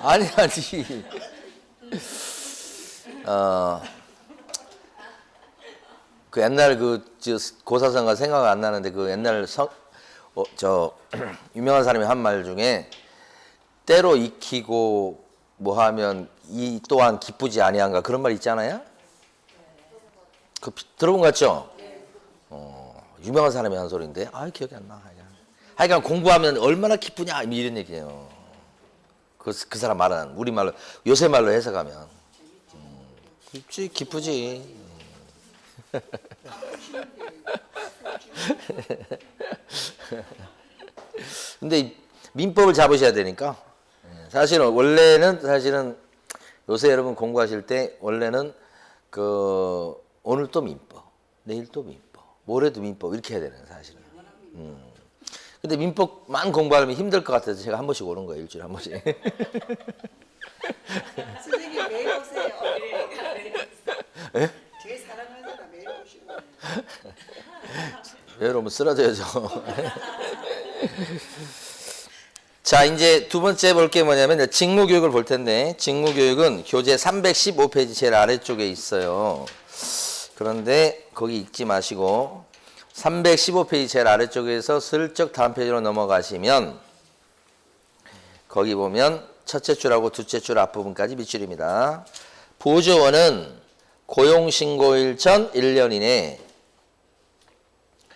아니. 그 옛날 고사성가 생각 안 나는데 그 옛날 유명한 사람이 한 말 중에 때로 익히고 뭐 하면 이 또한 기쁘지 아니한가 그런 말 있잖아요. 그 들어본 것 같죠? 유명한 사람이 한 소리인데 기억이 안 나. 하여간 공부하면 얼마나 기쁘냐 이런 얘기예요. 그 사람 말은 우리말로 요새 말로 해석하면 기쁘지. 근데 민법을 잡으셔야 되니까 사실은 요새 여러분 공부하실 때 원래는 오늘 또 민법, 내일 또 민법, 모레도 민법 이렇게 해야 되는 사실은. 근데 민법만 공부하려면 힘들 것 같아서 제가 한 번씩 오는 거예요. 일주일에 한 번씩. 선생님 매일 오세요. 예? 제일 사랑하는 사람 매일 오시고. 매일 오면 쓰러져야죠. 자, 이제 두 번째 볼 게 뭐냐면 직무교육을 볼 텐데 직무교육은 교재 315페이지 제일 아래쪽에 있어요. 그런데 거기 읽지 마시고 315페이지 제일 아래쪽에서 슬쩍 다음 페이지로 넘어가시면 거기 보면 첫째 줄하고 둘째 줄 앞부분까지 밑줄입니다. 보조원은 고용신고일 전 1년 이내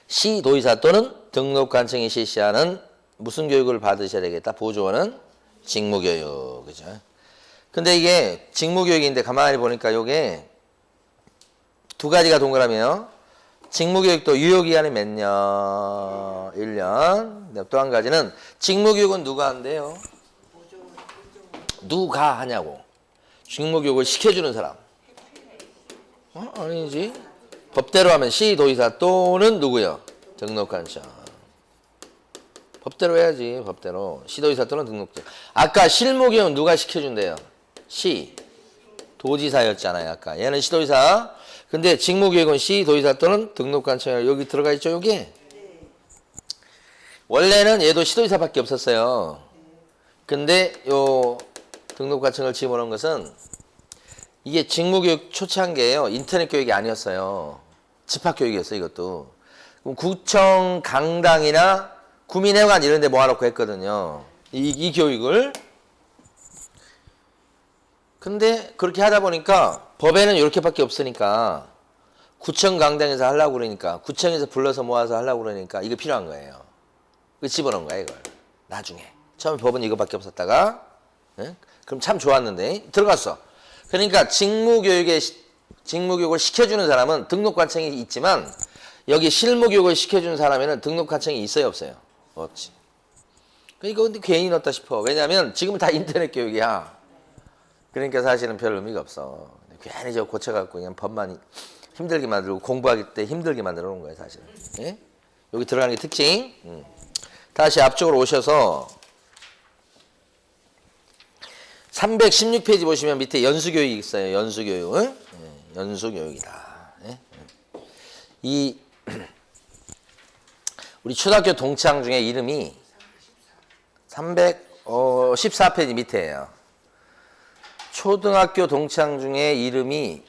시도의사 또는 등록관청이 실시하는 무슨 교육을 받으셔야 되겠다? 보조원은 직무교육. 그죠? 근데 이게 직무교육인데 가만히 보니까 요게 두 가지가 동그라미에요. 직무교육도 유효기간이 몇 년? 1년. 또 한 가지는 직무교육은 누가 한대요? 누가 하냐고. 직무교육을 시켜주는 사람. 아니지. 법대로 하면 시도의사 또는 누구요? 등록관청. 법대로 해야지. 법대로. 시도의사 또는 등록자. 아까 실무교육은 누가 시켜준대요? 도지사였잖아요. 아까. 얘는 시도의사. 근데 직무교육은 시도의사 또는 등록관청. 여기 들어가 있죠, 여기? 원래는 얘도 시도의사밖에 없었어요. 근데 요 등록관청을 집어넣은 것은 이게 직무교육 초창기예요. 인터넷 교육이 아니었어요. 집합교육이었어요, 이것도. 그럼 구청, 강당이나 구민회관 이런 데 모아놓고 했거든요. 이 교육을. 근데 그렇게 하다 보니까 법에는 이렇게밖에 없으니까 구청, 강당에서 하려고 그러니까 구청에서 불러서 모아서 하려고 그러니까 이거 필요한 거예요. 그 집어넣은 거야, 이걸. 나중에. 처음에 법은 이거밖에 없었다가 그럼 참 좋았는데 들어갔어. 그러니까 직무교육을 시켜주는 사람은 등록관청이 있지만 여기 실무교육을 시켜주는 사람에는 등록관청이 있어요, 없어요? 없지. 이거 근데 괜히 넣었다 싶어. 왜냐하면 지금은 다 인터넷 교육이야. 그러니까 사실은 별 의미가 없어. 괜히 저 고쳐갖고 그냥 법만 힘들게 만들고 공부하기 때 힘들게 만들어 놓은 거예요, 사실은. 예? 여기 들어가는 게 특징. 다시 앞쪽으로 오셔서 316페이지 보시면 밑에 연수교육이 있어요. 연수교육. 예, 연수교육이다. 예? 우리 초등학교 동창 중에 이름이 314페이지 밑에예요. 초등학교 동창 중에 이름이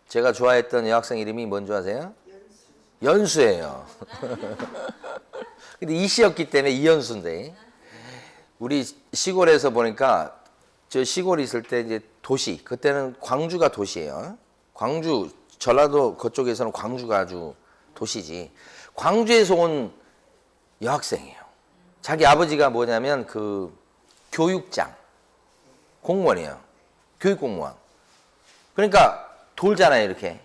제가 좋아했던 여학생 이름이 뭔지 아세요? 연수예요. 근데 이씨였기 때문에 이연수인데 우리 시골에서 보니까 저 시골에 있을 때 이제 도시 그때는 광주가 도시예요. 광주 전라도 그쪽에서는 광주가 아주 도시지. 광주에서 온 여학생이에요. 자기 아버지가 뭐냐면 그 교육장 공무원이에요. 교육공무원. 그러니까 돌잖아요, 이렇게.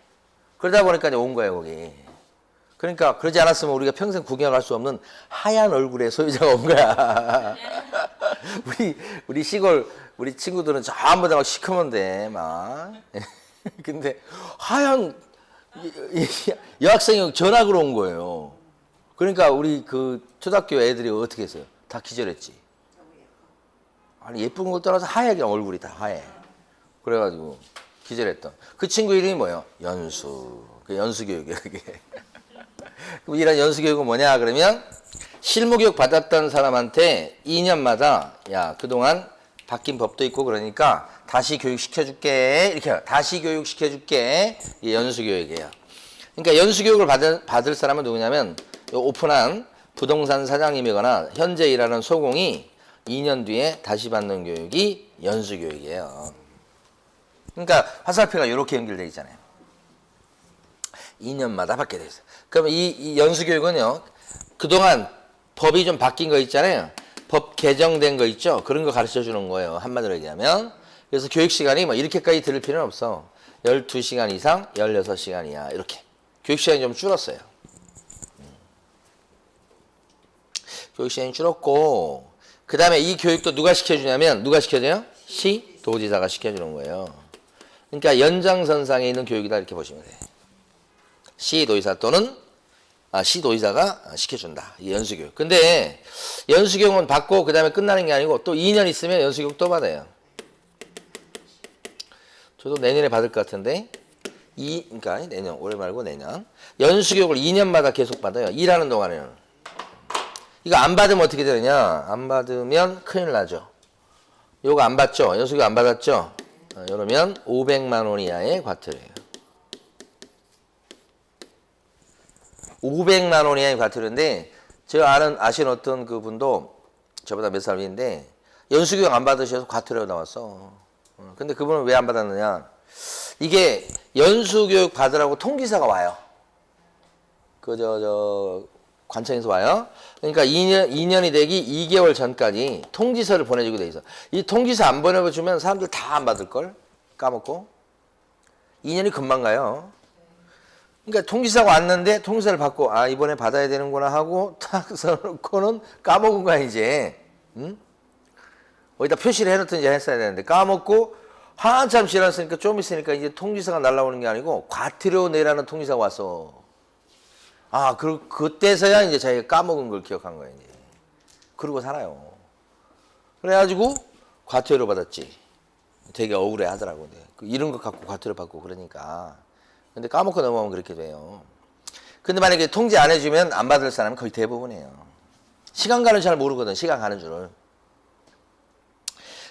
그러다 보니까 이제 온 거예요, 거기. 그러니까 그러지 않았으면 우리가 평생 구경할 수 없는 하얀 얼굴의 소유자가 온 거야. 우리 시골 우리 친구들은 전부 다 막 시커먼데 막. 근데 하얀 여학생이 전학으로 온 거예요. 그러니까 우리 그 초등학교 애들이 어떻게 했어요? 다 기절했지. 아니 예쁜 걸 떠나서 하얗게 얼굴이 다 하얘. 그래가지고 기절했던. 그 친구 이름이 뭐예요? 연수. 그 연수교육이에요, 그게. 그럼 이런 연수교육은 뭐냐 그러면 실무교육 받았던 사람한테 2년마다 야 그동안 바뀐 법도 있고 그러니까 다시 교육시켜줄게. 이렇게 다시 교육시켜줄게. 이게 연수교육이에요. 그러니까 연수교육을 받을 사람은 누구냐면 요 오픈한 부동산 사장님이거나 현재 일하는 소공이 2년 뒤에 다시 받는 교육이 연수교육이에요. 그러니까 화살표가 이렇게 연결되어 있잖아요. 2년마다 받게 돼 있어요. 그럼 이 연수교육은요. 그동안 법이 좀 바뀐 거 있잖아요. 법 개정된 거 있죠. 그런 거 가르쳐 주는 거예요. 한마디로 얘기하면. 그래서 교육 시간이 뭐 이렇게까지 들을 필요는 없어. 12시간 이상 16시간이야. 이렇게. 교육 시간이 좀 줄었어요. 교육 시간이 줄었고 그 다음에 이 교육도 누가 시켜주냐면 누가 시켜줘요? 시도지사가 시켜주는 거예요. 그러니까 연장선상에 있는 교육이다 이렇게 보시면 돼요. 시도지사 또는 시도지사가 시켜준다. 이 연수교육. 근데 연수교육은 받고 그 다음에 끝나는 게 아니고 또 2년 있으면 연수교육 또 받아요. 저도 내년에 받을 것 같은데 그러니까 내년 올해 말고 내년 연수교육을 2년마다 계속 받아요. 일하는 동안에는. 이거 안 받으면 어떻게 되느냐? 안 받으면 큰일 나죠. 요거 안 받죠? 연수교육 안 받았죠? 이러면 500만 원 이하의 과태료예요. 500만 원 이하의 과태료인데 제가 아시는 어떤 그분도 저보다 몇 살 위인데 연수교육 안 받으셔서 과태료가 나왔어. 근데 그분은 왜 안 받았느냐? 이게 연수교육 받으라고 통지서가 와요. 관청에서 와요. 그러니까 2년이 되기 2개월 전까지 통지서를 보내주게 돼 있어. 이 통지서 안 보내주면 사람들 다 안 받을걸? 까먹고. 2년이 금방 가요. 그러니까 통지서가 왔는데 통지서를 받고 이번에 받아야 되는구나 하고 탁 써놓고는 까먹은 거야 이제. 응? 어디다 표시를 해놓든지 했어야 되는데 까먹고 한참 지났으니까 좀 있으니까 이제 통지서가 날라오는 게 아니고 과태료 내라는 통지서가 왔어. 그때서야 이제 자기가 까먹은 걸 기억한 거예요. 이제. 그러고 살아요. 그래가지고 과태료 받았지. 되게 억울해 하더라고. 이런 것 갖고 과태료 받고 그러니까. 근데 까먹고 넘어가면 그렇게 돼요. 근데 만약에 통지 안 해주면 안 받을 사람은 거의 대부분이에요. 시간 가는 줄 잘 모르거든. 시간 가는 줄을.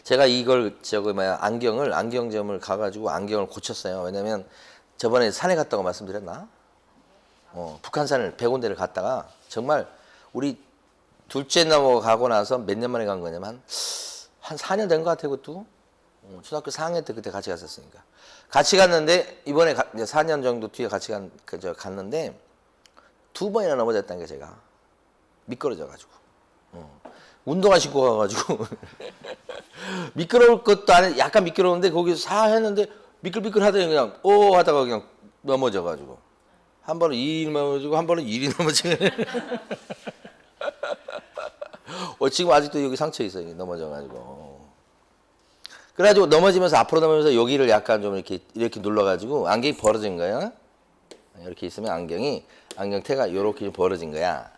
제가 이걸 안경점을 가가지고 안경을 고쳤어요. 왜냐면 저번에 산에 갔다고 말씀드렸나? 북한산을 100군데를 갔다가 정말 우리 둘째 넘어가고 나서 몇 년 만에 간 거냐면 한 4년 된 것 같아요. 그것도. 초등학교 4학년 때 그때 같이 갔었으니까. 같이 갔는데 이번에 이제 4년 정도 뒤에 같이 갔는데 2번이나 넘어졌다는 게 제가. 미끄러져가지고. 운동화 신고 가가지고 미끄러울 것도 아니고 약간 미끄러운데 거기서 사 했는데 미끌미끌 하더니 그냥 하다가 그냥 넘어져가지고 한 번은 2일 넘어지고 한 번은 1이 넘어지고 지금 아직도 여기 상처 있어요. 넘어져가지고. 그래가지고 넘어지면서 앞으로 넘어지면서 여기를 약간 좀 이렇게 눌러가지고 안경이 벌어진 거야. 이렇게 있으면 안경테가 이렇게 벌어진 거야.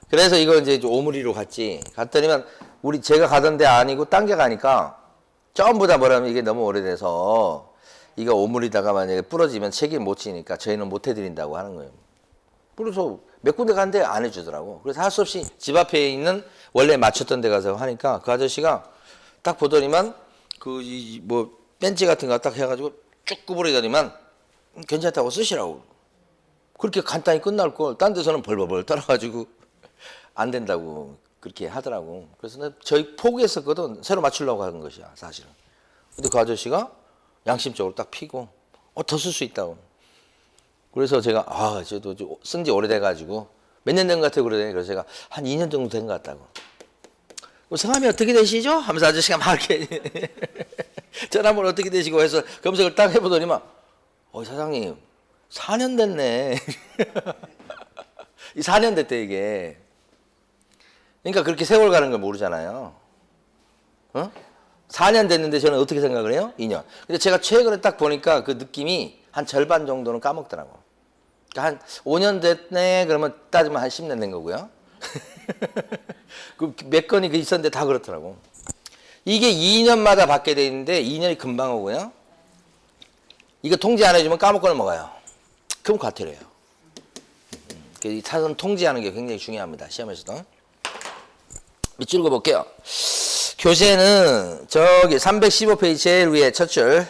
그래서 이거 이제 오므리로 갔더니만 제가 가던 데 아니고 딴 데 가니까 전부 다 뭐라면 이게 너무 오래돼서 이거 오므리다가 만약에 부러지면 책임 못 지니까 저희는 못 해드린다고 하는 거예요. 그래서 몇 군데 갔는데 안 해주더라고. 그래서 할 수 없이 집 앞에 있는 원래 맞췄던 데 가서 하니까 그 아저씨가 딱 보더니만 벤치 같은 거 딱 해가지고 쭉 구부리더니만 괜찮다고 쓰시라고. 그렇게 간단히 끝날 걸 딴 데서는 벌벌벌 떨어가지고 안 된다고 그렇게 하더라고. 그래서 저희 포기했었거든. 새로 맞추려고 하는 것이야 사실은. 근데 그 아저씨가 양심적으로 딱 피고 더 쓸 수 있다고. 그래서 제가 저도 쓴 지 오래돼가지고 몇 년 된 것 같아요. 그래서 제가 한 2년 정도 된 것 같다고. 성함이 어떻게 되시죠? 하면서 아저씨가 막 이렇게 전화번호 어떻게 되시고 해서 검색을 딱 해보더니만 사장님 4년 됐네. 이 4년 됐대 이게. 그러니까 그렇게 세월 가는 걸 모르잖아요. 4년 됐는데 저는 어떻게 생각을 해요? 2년. 근데 제가 최근에 딱 보니까 그 느낌이 한 절반 정도는 까먹더라고. 그러니까 한 5년 됐네 그러면 따지면 한 10년 된 거고요. 그 몇 건이 있었는데 다 그렇더라고. 이게 2년마다 받게 돼 있는데 2년이 금방 오고요. 이거 통지 안 해주면 까먹고 넘어가요. 그럼 과태료예요. 이 사전 통지하는 게 굉장히 중요합니다. 시험에서도. 밑줄 그어 볼게요. 교재는 저기 315페이지 제일 위에 첫 줄.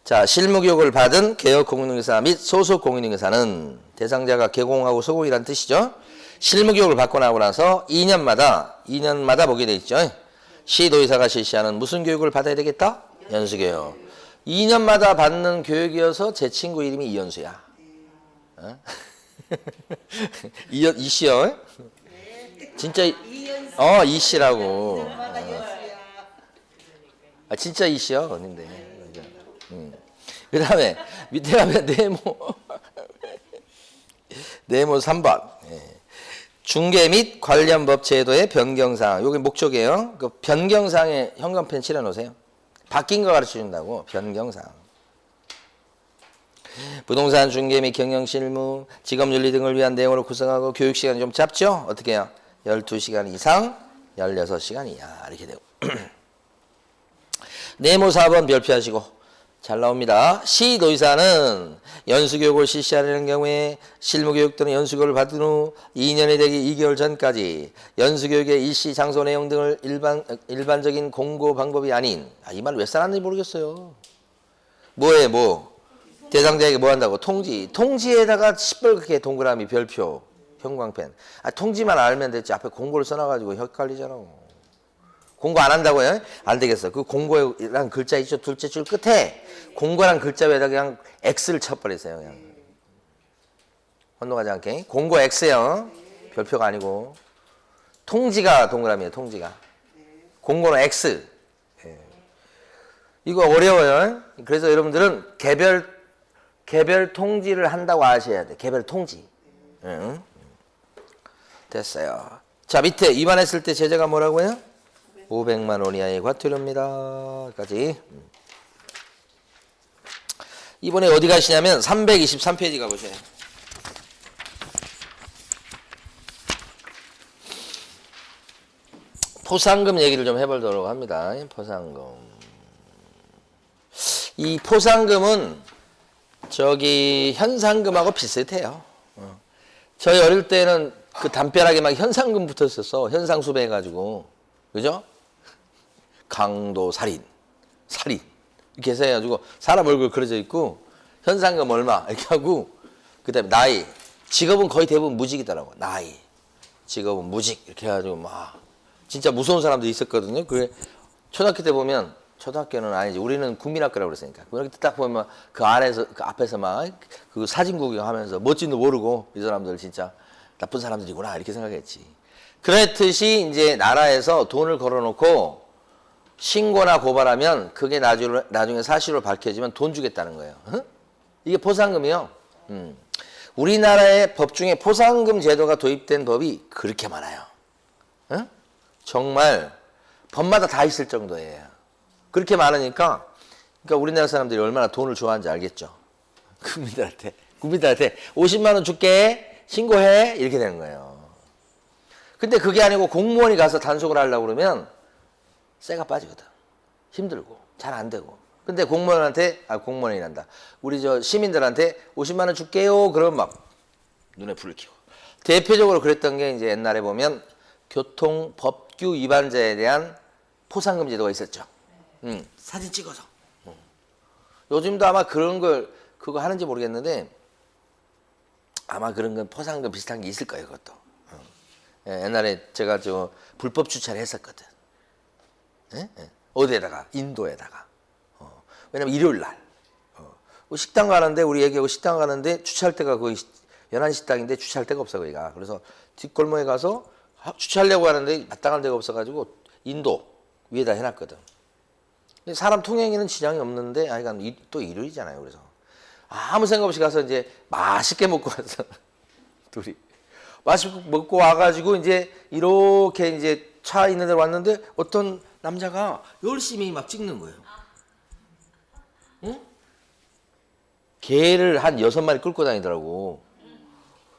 자, 실무교육을 받은 개업 공인중개사 및 소속 공인중개사는 대상자가 개공하고 소공이란 뜻이죠. 실무교육을 받고 나고 나서 2년마다 보게 돼 있죠. 시도의사가 실시하는 무슨 교육을 받아야 되겠다? 연수교육. 2년마다 받는 교육이어서 제 친구 이름이 이연수야. 어? 이씨요? 진짜 이씨라고. 아 진짜 이씨요, 근데. 그 다음에 밑에 가면 네모 3번. 중개 및 관련 법 제도의 변경사항. 여기 목적이에요. 그 변경사항에 형광펜 칠해 놓으세요. 바뀐 거 가르쳐 준다고. 변경사항. 부동산 중개 및 경영 실무, 직업윤리 등을 위한 내용으로 구성하고 교육 시간이 좀 짧죠? 어떻게 해요? 12시간 이상, 16시간 이하 이렇게 되고. 네모 4번 별표하시고. 잘 나옵니다. 시도의사는 연수교육을 실시하려는 경우에 실무교육 또는 연수교육을 받은 후 2년이 되기 2개월 전까지 연수교육의 일시 장소 내용 등을 일반적인 공고 방법이 아닌, 이 말 왜 써놨는지 모르겠어요. 뭐에 뭐 대상자에게 뭐 한다고? 통지에다가 시뻘겋게 동그라미 별표 형광펜. 통지만 알면 됐지 앞에 공고를 써놔가지고 헷갈리잖아. 공고 안 한다고요? 안 되겠어. 그 공고란 글자 있죠? 둘째 줄 끝에 공고란 글자 위에다 그냥 X를 쳐버리세요. 그냥. 혼동하지 않게. 공고 X요. 별표가 아니고. 통지가 동그라미에요. 통지가. 공고는 X. 이거 어려워요. 그래서 여러분들은 개별 통지를 한다고 아셔야 돼. 개별 통지. 응. 됐어요. 자, 밑에 위반했을 때 제재가 뭐라고요? 500만 원 이하의 과태료입니다. 까지. 이번에 어디 가시냐면 323페이지 가보세요. 포상금 얘기를 좀 해보도록 합니다. 포상금. 이 포상금은 저기 현상금하고 비슷해요. 저희 어릴 때는 그 담벼락에 막 현상금 붙어 있었어. 현상수배 해가지고. 그죠? 강도 살인 이렇게 해서 해가지고 사람 얼굴 그려져 있고 현상금 얼마 이렇게 하고 그다음에 나이, 직업은 거의 대부분 무직이더라고. 나이, 직업은 무직 이렇게 해가지고 막 진짜 무서운 사람도 있었거든요. 그게 초등학교 때 보면, 초등학교는 아니지, 우리는 국민학교라고 그랬으니까 그렇게 딱 보면 그 안에서 그 앞에서 막 그 사진 구경하면서 멋진도 모르고 이 사람들 진짜 나쁜 사람들이구나 이렇게 생각했지. 그렇듯이 이제 나라에서 돈을 걸어놓고 신고나 고발하면 그게 나중에 사실로 밝혀지면 돈 주겠다는 거예요. 이게 포상금이요. 우리나라의 법 중에 포상금 제도가 도입된 법이 그렇게 많아요. 정말 법마다 다 있을 정도예요. 그렇게 많으니까, 그러니까 우리나라 사람들이 얼마나 돈을 좋아하는지 알겠죠. 국민들한테 50만 원 줄게, 신고해, 이렇게 되는 거예요. 근데 그게 아니고 공무원이 가서 단속을 하려고 그러면 쇠가 빠지거든. 힘들고 잘 안 되고. 근데 공무원이란다. 우리 저 시민들한테 50만 원 줄게요. 그러면 막 눈에 불을 켜고. 대표적으로 그랬던 게 이제 옛날에 보면 교통법규 위반자에 대한 포상금 제도가 있었죠. 사진 찍어서. 요즘도 아마 그런 걸 그거 하는지 모르겠는데 아마 그런 건 포상금 비슷한 게 있을 거예요. 그것도. 옛날에 제가 저 불법 주차를 했었거든. 어디에다가? 인도에다가. 왜냐면 일요일 날. 식당 가는데, 우리 얘기하고 식당 가는데 주차할 데가 거의 연안 식당인데 주차할 데가 없어, 거기가. 그래서 뒷골목에 가서 주차하려고 하는데 마땅한 데가 없어가지고 인도 위에다 해놨거든. 근데 사람 통행에는 지장이 없는데, 하여간 또 일요일이잖아요. 그래서 아무 생각 없이 가서 이제 맛있게 먹고 와서 둘이. 맛있게 먹고 와가지고 이제 이렇게 이제 차 있는 데로 왔는데 어떤 남자가 열심히 막 찍는 거예요. 응? 개를 한 6마리 끌고 다니더라고.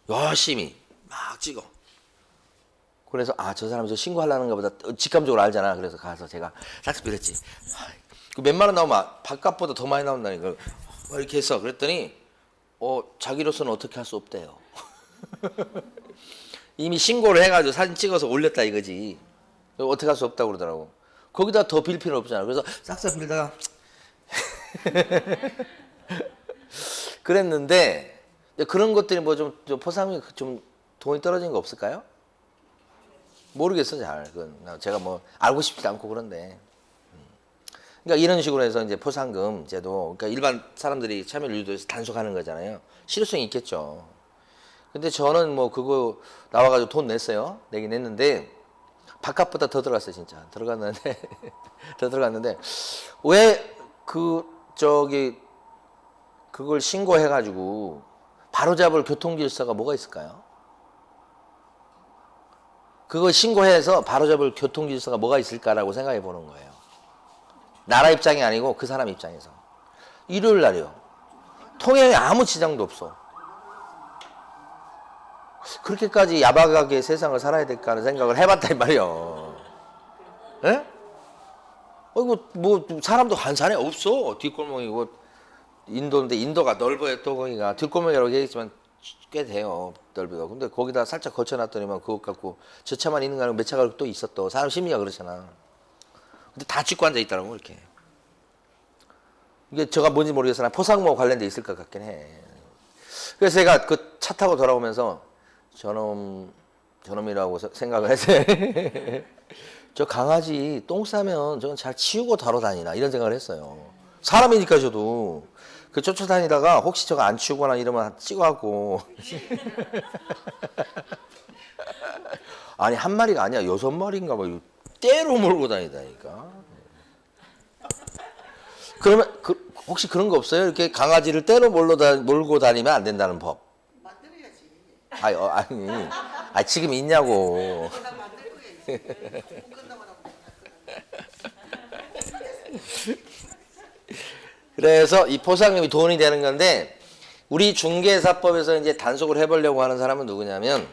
열심히 막 찍어. 그래서 저 사람이 저 신고하려는가 보다 직감적으로 알잖아. 그래서 가서 제가 싹 빌렸지. 그 몇만 원 나오면 바깥보다 더 많이 나온다니까. 이렇게 했어. 그랬더니 자기로서는 어떻게 할 수 없대요. 이미 신고를 해가지고 사진 찍어서 올렸다 이거지. 어떻게 할 수 없다고 그러더라고. 거기다 더 빌 필요 없잖아. 그래서 싹싹 빌다가 그랬는데 그런 것들이 뭐 좀 포상이 좀 돈이 떨어진 거 없을까요? 모르겠어 잘. 그건 제가 뭐 알고 싶지도 않고 그런데. 그러니까 이런 식으로 해서 이제 포상금 제도, 그러니까 일반 사람들이 참여를 유도해서 단속하는 거잖아요. 실효성이 있겠죠. 근데 저는 뭐 그거 나와가지고 돈 냈어요. 내긴 냈는데 바깥보다 더 들어갔어요 진짜. 들어갔는데 더 들어갔는데 왜 그걸 신고해가지고 바로잡을 교통질서가 뭐가 있을까요? 그걸 신고해서 바로잡을 교통질서가 뭐가 있을까라고 생각해 보는 거예요. 나라 입장이 아니고 그 사람 입장에서. 일요일 날이요. 통행에 아무 지장도 없어. 그렇게까지 야박하게 세상을 살아야 될까 하는 생각을 해봤단 말이에요. 예? 뭐 사람도 한산해 없어. 뒷골목이고 인도인데 인도가 넓어요. 또 거기가 뒷골목이라고 얘기했지만 꽤 돼요. 넓이가. 근데 거기다 살짝 거쳐놨더니만 그것 갖고 저 차만 있는 거 아니고 몇 차가 또 있어 또. 사람 심리가 그렇잖아. 근데 다 찍고 앉아 있더라고 이렇게. 이게 저가 뭔지 모르겠으나 포상모 관련돼 있을 것 같긴 해. 그래서 제가 그 차 타고 돌아오면서 저놈이라고 생각을 했어요. 저 강아지 똥 싸면 저건 잘 치우고 다뤄 다니나 이런 생각을 했어요. 사람이니까 저도 그 쫓아다니다가 혹시 저거 안 치우거나 이러면 찍어갖고 아니 한 마리가 아니야 6마리인가 봐. 때로 몰고 다니다니까. 그러면 혹시 그런 거 없어요? 이렇게 강아지를 때로 몰고 다니면 안 된다는 법. 만들어야지. 아니 지금 있냐고. 나 만들 거야 이제. 끝나고 그래서 이 포상금이 돈이 되는 건데 우리 중개사법에서 이제 단속을 해보려고 하는 사람은 누구냐면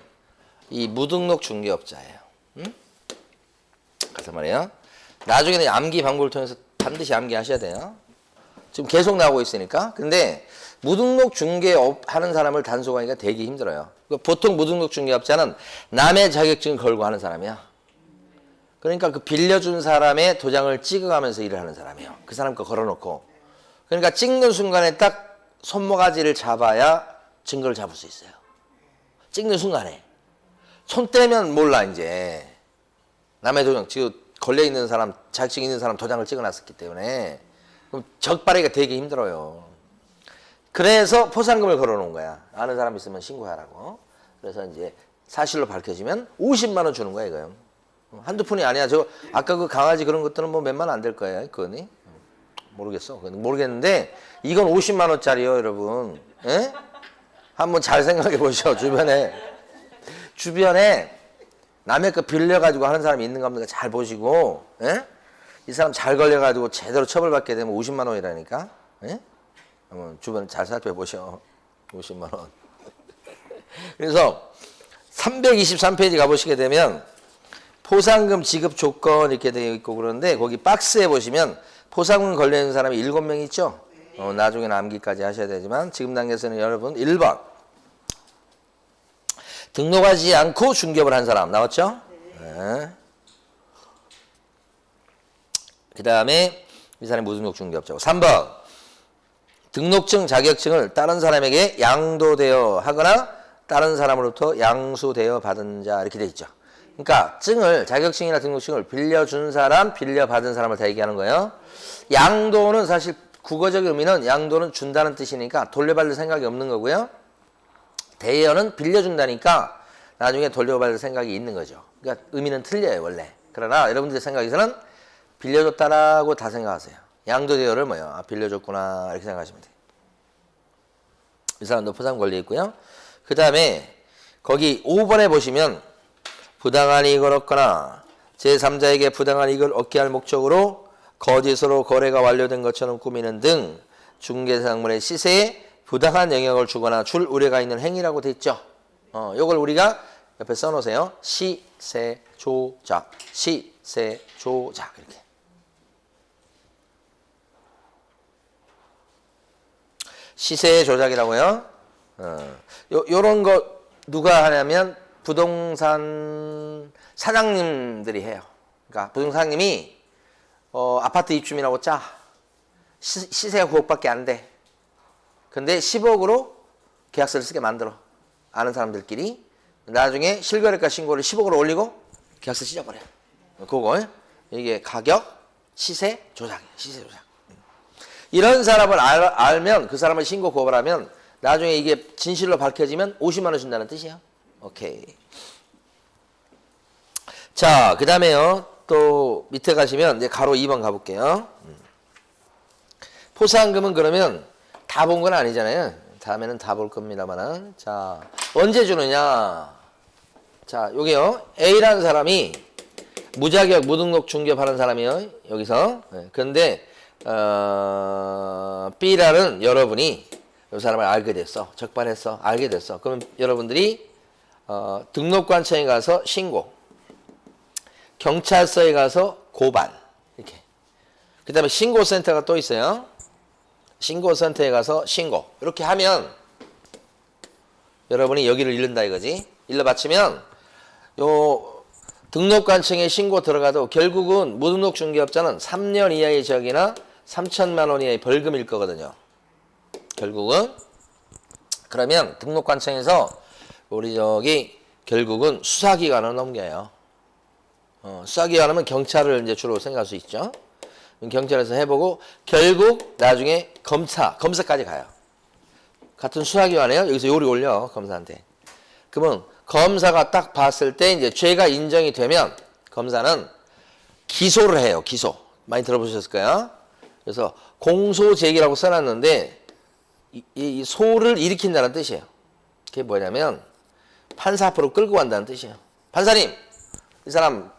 이 무등록 중개업자예요. 응? 그래서 말이에요. 나중에는 암기 방법을 통해서 반드시 암기하셔야 돼요. 지금 계속 나오고 있으니까. 근데 무등록 중개업 하는 사람을 단속하기가 되게 힘들어요. 보통 무등록 중개업자는 남의 자격증을 걸고 하는 사람이야. 그러니까 그 빌려준 사람의 도장을 찍어가면서 일을 하는 사람이에요. 그 사람 거 걸어놓고. 그러니까 찍는 순간에 딱 손모가지를 잡아야 증거를 잡을 수 있어요. 찍는 순간에. 손 떼면 몰라 이제. 남의 도장, 지금 걸려있는 사람, 자격증 있는 사람 도장을 찍어놨었기 때문에 그럼 적발하기가 되게 힘들어요. 그래서 포상금을 걸어놓은 거야. 아는 사람 있으면 신고하라고. 그래서 이제 사실로 밝혀지면 50만 원 주는 거야 이거요. 한두 푼이 아니야. 저 아까 그 강아지 그런 것들은 뭐 몇만 원 안 될 거야. 그거니? 모르겠어. 모르겠는데 이건 50만 원짜리요, 여러분. 예? 한번 잘 생각해 보셔. 주변에 남의 거 빌려가지고 하는 사람이 있는가 없는가 잘 보시고, 예? 이 사람 잘 걸려가지고 제대로 처벌받게 되면 50만 원이라니까. 예? 한번 주변 잘 살펴보셔. 50만 원. 그래서 323페이지 가보시게 되면 포상금 지급 조건 이렇게 되어 있고 그러는데 거기 박스에 보시면 포상금 걸려있는 사람이 7명 있죠. 나중에는 암기까지 하셔야 되지만 지금 단계에서는 여러분 1번 등록하지 않고 중개업을 한 사람 나왔죠? 네. 그 다음에 이 사람이 무등록 중개업자고 3번 등록증 자격증을 다른 사람에게 양도되어 하거나 다른 사람으로부터 양수되어 받은 자 이렇게 돼 있죠. 그러니까 증을 자격증이나 등록증을 빌려준 사람, 빌려받은 사람을 다 얘기하는 거예요. 양도는 사실 국어적 의미는 양도는 준다는 뜻이니까 돌려받을 생각이 없는 거고요. 대여는 빌려준다니까 나중에 돌려받을 생각이 있는 거죠. 그러니까 의미는 틀려요 원래. 그러나 여러분들의 생각에서는 빌려줬다라고 다 생각하세요. 양도 대여를 뭐요? 빌려줬구나 이렇게 생각하시면 돼요. 이 사람도 포상 걸려 있고요. 그 다음에 거기 5번에 보시면 부당한 이익을 얻거나 제3자에게 부당한 이익을 얻게 할 목적으로 거짓으로 거래가 완료된 것처럼 꾸미는 등 중개상물의 시세에 부당한 영향을 주거나 줄 우려가 있는 행위라고 돼 있죠. 요걸 우리가 옆에 써놓으세요. 시세 조작, 시세 조작 이렇게. 시세 조작이라고요. 요런 거 누가 하냐면 부동산 사장님들이 해요. 그러니까 부동산님이 아파트 입주민하고 짜. 시세가 9억밖에 안 돼. 근데 10억으로 계약서를 쓰게 만들어. 아는 사람들끼리. 나중에 실거래가 신고를 10억으로 올리고 계약서 찢어버려. 그거 이게 가격, 시세 조작이야. 시세 조작. 이런 사람을 알면 그 사람을 신고 고발하면 나중에 이게 진실로 밝혀지면 50만 원 준다는 뜻이야. 오케이. 자, 그 다음에요. 또 밑에 가시면 이제 가로 2번 가볼게요. 포상금은 그러면 다 본 건 아니잖아요. 다음에는 다 볼 겁니다만은. 자, 언제 주느냐. 자, 요게요. A라는 사람이 무자격, 무등록 중개하는 사람이에요. 여기서. 근데 B라는 여러분이 이 사람을 알게 됐어. 적발했어. 알게 됐어. 그럼 여러분들이 등록관청에 가서 신고, 경찰서에 가서 고발, 이렇게. 그 다음에 신고센터가 또 있어요. 신고센터에 가서 신고. 이렇게 하면 여러분이 여기를 잃는다 이거지. 일러 바치면 요 등록관청에 신고 들어가도 결국은 무등록 중개업자는 3년 이하의 징역이나 3천만 원 이하의 벌금일 거거든요. 결국은. 그러면 등록관청에서 우리 저기 결국은 수사기관을 넘겨요. 수사기관하면 경찰을 이제 주로 생각할 수 있죠. 경찰에서 해보고 결국 나중에 검사까지 가요. 같은 수사기관이에요. 여기서 요리 올려 검사한테. 그러면 검사가 딱 봤을 때 이제 죄가 인정이 되면 검사는 기소를 해요. 기소. 많이 들어보셨을 거예요. 그래서 공소제기라고 써놨는데 이 소를 일으킨다는 뜻이에요. 그게 뭐냐면 판사 앞으로 끌고 간다는 뜻이에요. 판사님, 이 사람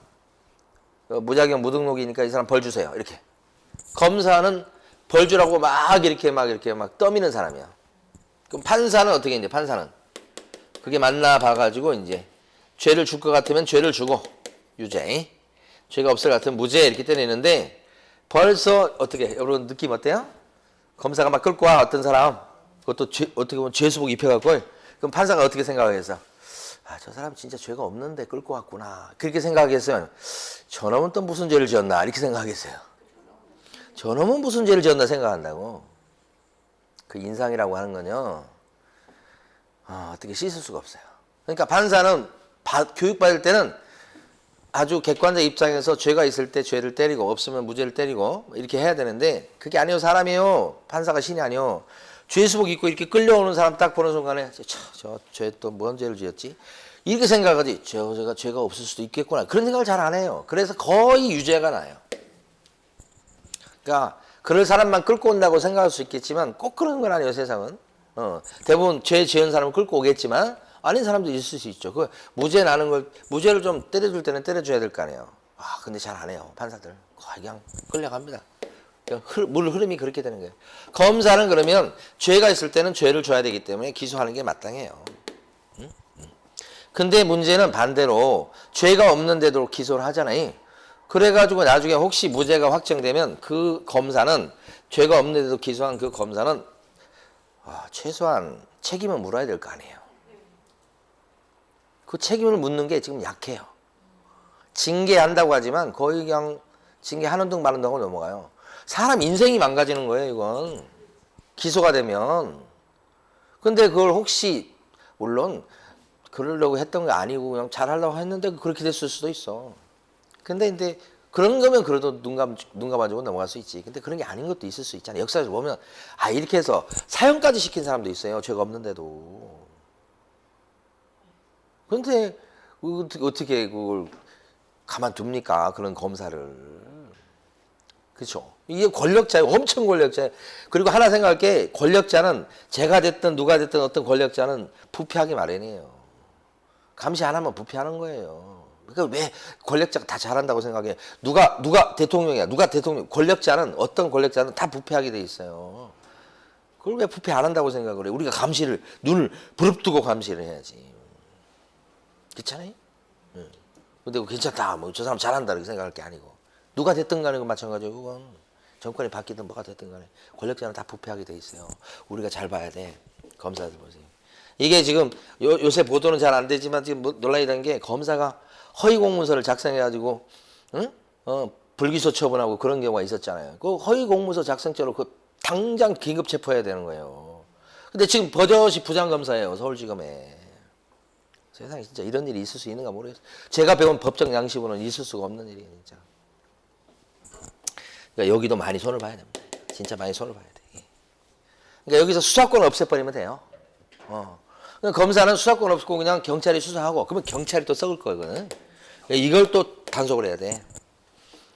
무자격 무등록이니까 이 사람 벌 주세요. 이렇게. 검사는 벌 주라고 막 이렇게 떠미는 사람이야. 그럼 판사는 어떻게 이제 판사는 그게 맞나 봐가지고 이제 죄를 줄 것 같으면 죄를 주고 유죄, 죄가 없을 것 같으면 무죄 이렇게 때리는데 벌써 어떻게 여러분 느낌 어때요? 검사가 막 끌고 와 어떤 사람 그것도 어떻게 보면 죄수복 입혀갖고 그럼 판사가 어떻게 생각하겠어? 아, 저 사람 진짜 죄가 없는데 끌고 왔구나. 그렇게 생각하겠어요. 저놈은 또 무슨 죄를 지었나 이렇게 생각하겠어요. 저놈은 무슨 죄를 지었나 생각한다고. 그 인상이라고 하는 건요. 어떻게 씻을 수가 없어요. 그러니까 판사는 교육받을 때는 아주 객관적 입장에서 죄가 있을 때 죄를 때리고 없으면 무죄를 때리고 이렇게 해야 되는데 그게 아니요. 사람이요. 판사가 신이 아니요. 죄수복 입고 이렇게 끌려오는 사람 딱 보는 순간에 저 죄 또 뭔 죄를 지었지? 이렇게 생각하지. 제가 죄가 없을 수도 있겠구나. 그런 생각을 잘 안 해요. 그래서 거의 유죄가 나요. 그러니까 그럴 사람만 끌고 온다고 생각할 수 있겠지만 꼭 그런 건 아니에요. 세상은. 대부분 죄 지은 사람을 끌고 오겠지만 아닌 사람도 있을 수 있죠. 그 무죄 나는 걸 무죄를 좀 때려줄 때는 때려줘야 될 거 아니에요. 근데 잘 안 해요. 판사들 거의 그냥 끌려갑니다. 물 흐름이 그렇게 되는 거예요. 검사는 그러면 죄가 있을 때는 죄를 줘야 되기 때문에 기소하는 게 마땅해요. 근데 문제는 반대로 죄가 없는데도 기소를 하잖아요. 그래가지고 나중에 혹시 무죄가 확정되면 그 검사는 죄가 없는데도 기소한 그 검사는 최소한 책임을 물어야 될 거 아니에요. 그 책임을 묻는 게 지금 약해요. 징계한다고 하지만 거의 그냥 징계하는 둥 마는 둥 하고 넘어가요. 사람 인생이 망가지는 거예요, 이건. 기소가 되면. 근데 그걸 혹시, 물론, 그러려고 했던 게 아니고 그냥 잘하려고 했는데 그렇게 됐을 수도 있어. 근데 이제 그런 거면 그래도 눈 감아주고 넘어갈 수 있지. 근데 그런 게 아닌 것도 있을 수 있잖아. 역사에서 보면, 이렇게 해서 사형까지 시킨 사람도 있어요. 죄가 없는데도. 근데 어떻게 그걸 가만둡니까? 그런 검사를. 그렇죠. 이게 권력자예요. 엄청 권력자예요. 그리고 하나 생각할 게 권력자는 제가 됐든 누가 됐든 어떤 권력자는 부패하기 마련이에요. 감시 안 하면 부패하는 거예요. 그러니까 왜 권력자가 다 잘한다고 생각해? 누가 대통령이야? 누가 대통령? 권력자는 어떤 권력자는 다 부패하게 돼 있어요. 그걸 왜 부패 안 한다고 생각을 해? 우리가 감시를 눈을 부릅뜨고 감시를 해야지. 그렇잖아요? 근데 괜찮다. 뭐 저 사람 잘한다 이렇게 생각할 게 아니고. 누가 됐든 간에 마찬가지고 그건 정권이 바뀌든 뭐가 됐든 간에 권력자는 다 부패하게 돼 있어요. 우리가 잘 봐야 돼. 검사들 보세요. 이게 지금 요새 보도는 잘 안 되지만 지금 논란이 된 게 검사가 허위 공문서를 작성해가지고 불기소 처분하고 그런 경우가 있었잖아요. 그 허위 공문서 작성죄로 그 당장 긴급 체포해야 되는 거예요. 근데 지금 버젓이 부장검사예요, 서울지검에. 세상에 진짜 이런 일이 있을 수 있는가 모르겠어요. 제가 배운 법적 양식으로는 있을 수가 없는 일이에요, 진짜. 그러니까 여기도 많이 손을 봐야 됩니다. 진짜 많이 손을 봐야 돼. 그러니까 여기서 수사권을 없애버리면 돼요. 그러니까 검사는 수사권 없고 그냥 경찰이 수사하고, 그러면 경찰이 또 썩을 거거든. 그러니까 이걸 또 단속을 해야 돼.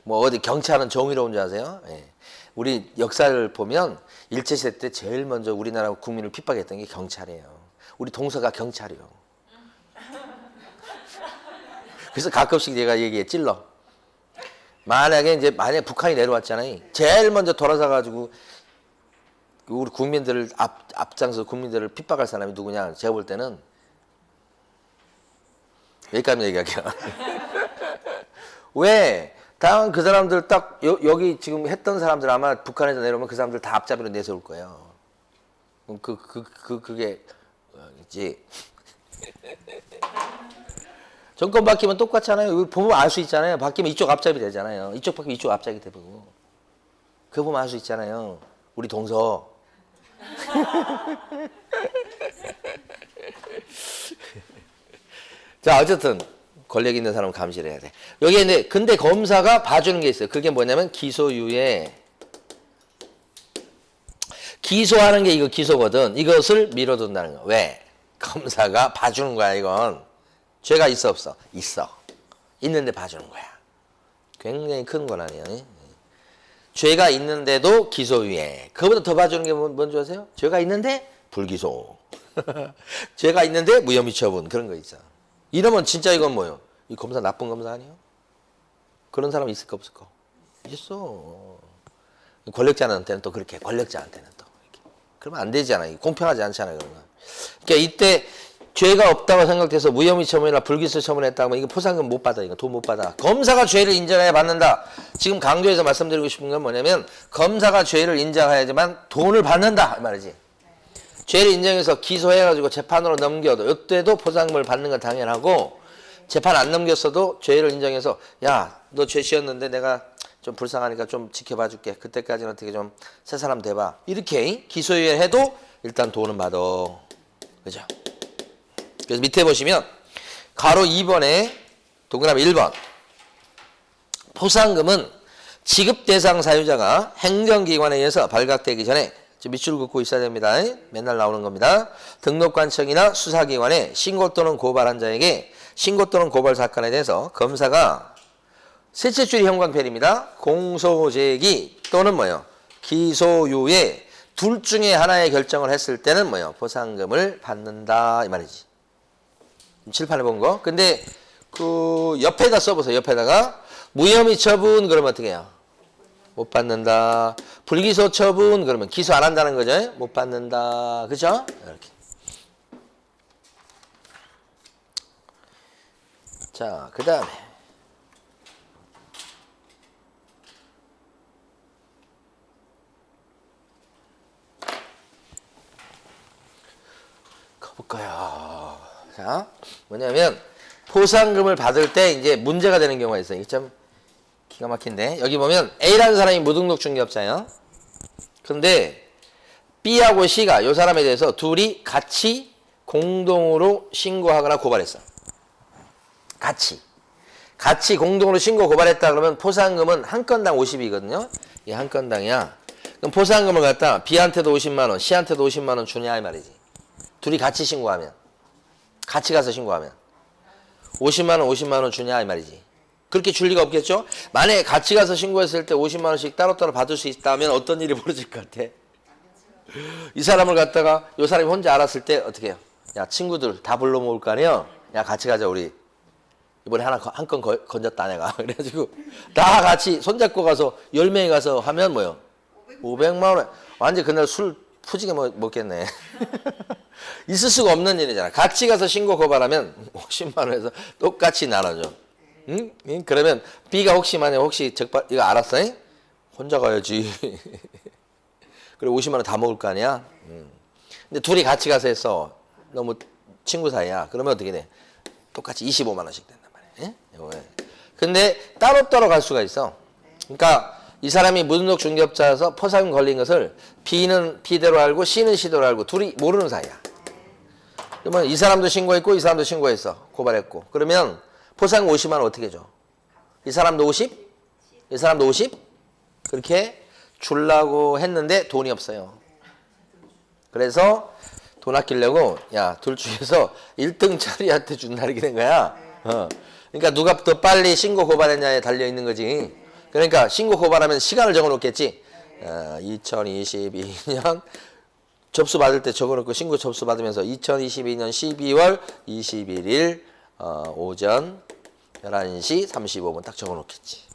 뭐 어디 경찰은 정의로운 줄 아세요? 예. 우리 역사를 보면 일제시대 때 제일 먼저 우리나라 국민을 핍박했던 게 경찰이에요. 우리 동서가 경찰이요. 그래서 가끔씩 내가 얘기해, 찔러. 만약에 북한이 내려왔잖아요. 제일 먼저 돌아서 가지고 우리 국민들을 앞장서 국민들을 핍박할 사람이 누구냐? 제가 볼 때는 여기까지 얘기할게요. 왜? 당연 그 사람들 딱 여기 지금 했던 사람들 아마 북한에서 내려오면 그 사람들 다 앞잡이로 내세울 거예요. 그게 이제 정권 바뀌면 똑같잖아요. 보면 알 수 있잖아요. 바뀌면 이쪽 앞잡이 되잖아요. 이쪽 바뀌면 이쪽 앞잡이 되고. 그거 보면 알 수 있잖아요. 우리 동서. 자, 어쨌든 권력 있는 사람은 감시를 해야 돼. 여기 근데 검사가 봐주는 게 있어요. 그게 뭐냐면 기소유예. 기소하는 게 이거 기소거든. 이것을 미뤄둔다는 거. 왜? 검사가 봐주는 거야, 이건. 죄가 있어 없어? 있어. 있는데 봐주는 거야. 굉장히 큰 권한이에요. 죄가 있는데도 기소유예. 그거보다 더 봐주는 게 뭔지 아세요? 죄가 있는데 불기소. 죄가 있는데 무혐의 처분. 그런 거 있어. 이러면 진짜 이건 뭐예요? 이 검사 나쁜 검사 아니에요? 그런 사람 있을까 없을까? 있어. 권력자한테는 또 그렇게, 권력자한테는 또 이렇게. 그러면 안 되잖아요. 공평하지 않잖아요. 그러면. 그러니까 이때 죄가 없다고 생각돼서 무혐의 처분이나 불기소 처분했다면 이거 포상금 못 받아. 이거 돈 못 받아. 검사가 죄를 인정해야 받는다. 지금 강조해서 말씀드리고 싶은 건 뭐냐면 검사가 죄를 인정해야지만 돈을 받는다 이 말이지. 죄를 인정해서 기소해가지고 재판으로 넘겨도 이때도 포상금을 받는 건 당연하고, 재판 안 넘겼어도 죄를 인정해서 야, 너 죄 지었는데 내가 좀 불쌍하니까 좀 지켜봐 줄게. 그때까지는 어떻게 좀 새 사람 돼봐. 이렇게 기소유예 해도 일단 돈은 받아. 그죠? 그래서 밑에 보시면 가로 2번에 동그라미 1번. 포상금은 지급 대상 사유자가 행정기관에 의해서 발각되기 전에 밑줄 긋고 있어야 됩니다. 맨날 나오는 겁니다. 등록관청이나 수사기관에 신고 또는 고발한 자에게 신고 또는 고발 사건에 대해서 검사가 셋째 줄이 형광펜입니다. 공소제기 또는 뭐요? 기소유예 둘 중에 하나의 결정을 했을 때는 뭐요? 포상금을 받는다 이 말이지. 칠판에 본 거. 근데 그 옆에다 써보세요. 옆에다가 무혐의 처분 그러면 어떻게 해요? 못 받는다. 불기소 처분 그러면 기소 안 한다는 거죠. 못 받는다. 그죠? 이렇게. 자, 그 다음에 가볼까요? 자, 뭐냐면 포상금을 받을 때 이제 문제가 되는 경우가 있어요. 이게 참 기가 막힌데, 여기 보면 A라는 사람이 무등록 중개업자예요. 근데 B하고 C가 이 사람에 대해서 둘이 같이 공동으로 신고하거나 고발했어. 같이 공동으로 신고 고발했다 그러면 포상금은 한 건당 50이거든요. 이게 한 건당이야. 그럼 포상금을 갖다 B한테도 50만 원, C한테도 50만 원 주냐 이 말이지. 둘이 같이 신고하면, 같이 가서 신고하면 50만 원, 50만 원 주냐 이 말이지. 그렇게 줄 리가 없겠죠? 만약에 같이 가서 신고했을 때 50만 원씩 따로따로 받을 수 있다면 어떤 일이 벌어질 것 같아? 이 사람을 갖다가 이 사람이 혼자 알았을 때 어떻게 해요? 야, 친구들 다 불러 모을 거 아니에요? 야, 같이 가자 우리. 이번에 한 건 건졌다 내가. 그래가지고 다 같이 손잡고 가서 10명이 가서 하면 뭐요? 500만 원. 완전 그날 술 푸지게 먹겠네. 있을 수가 없는 일이잖아. 같이 가서 신고 고발하면 50만 원에서 똑같이 나눠줘. 응? 그러면 B가 혹시 적발 이거 알았어? 혼자 가야지. 그리고 50만 원 다 먹을 거 아니야? 근데 둘이 같이 가서 했어. 너무 친구 사이야. 그러면 어떻게 돼? 똑같이 25만 원씩 된단 말이야. 근데 따로따로 갈 수가 있어. 그러니까 이 사람이 무등록 중개업자여서 포상 걸린 것을 B는 B대로 알고 C는 C대로 알고 둘이 모르는 사이야. 그러면 이 사람도 신고했고 이 사람도 신고했어. 고발했고. 그러면 포상 50만 원 어떻게 줘? 이 사람도 50? 이 사람도 50? 그렇게 주려고 했는데 돈이 없어요. 그래서 돈 아끼려고 야, 둘 중에서 1등짜리한테 준다 이렇게 된 거야. 그러니까 누가 더 빨리 신고 고발했냐에 달려 있는 거지. 그러니까 신고 고발하면 시간을 적어 놓겠지. 2022년 접수 받을 때 적어 놓고 신고 접수 받으면서 2022년 12월 21일 오전 11시 35분 딱 적어 놓겠지.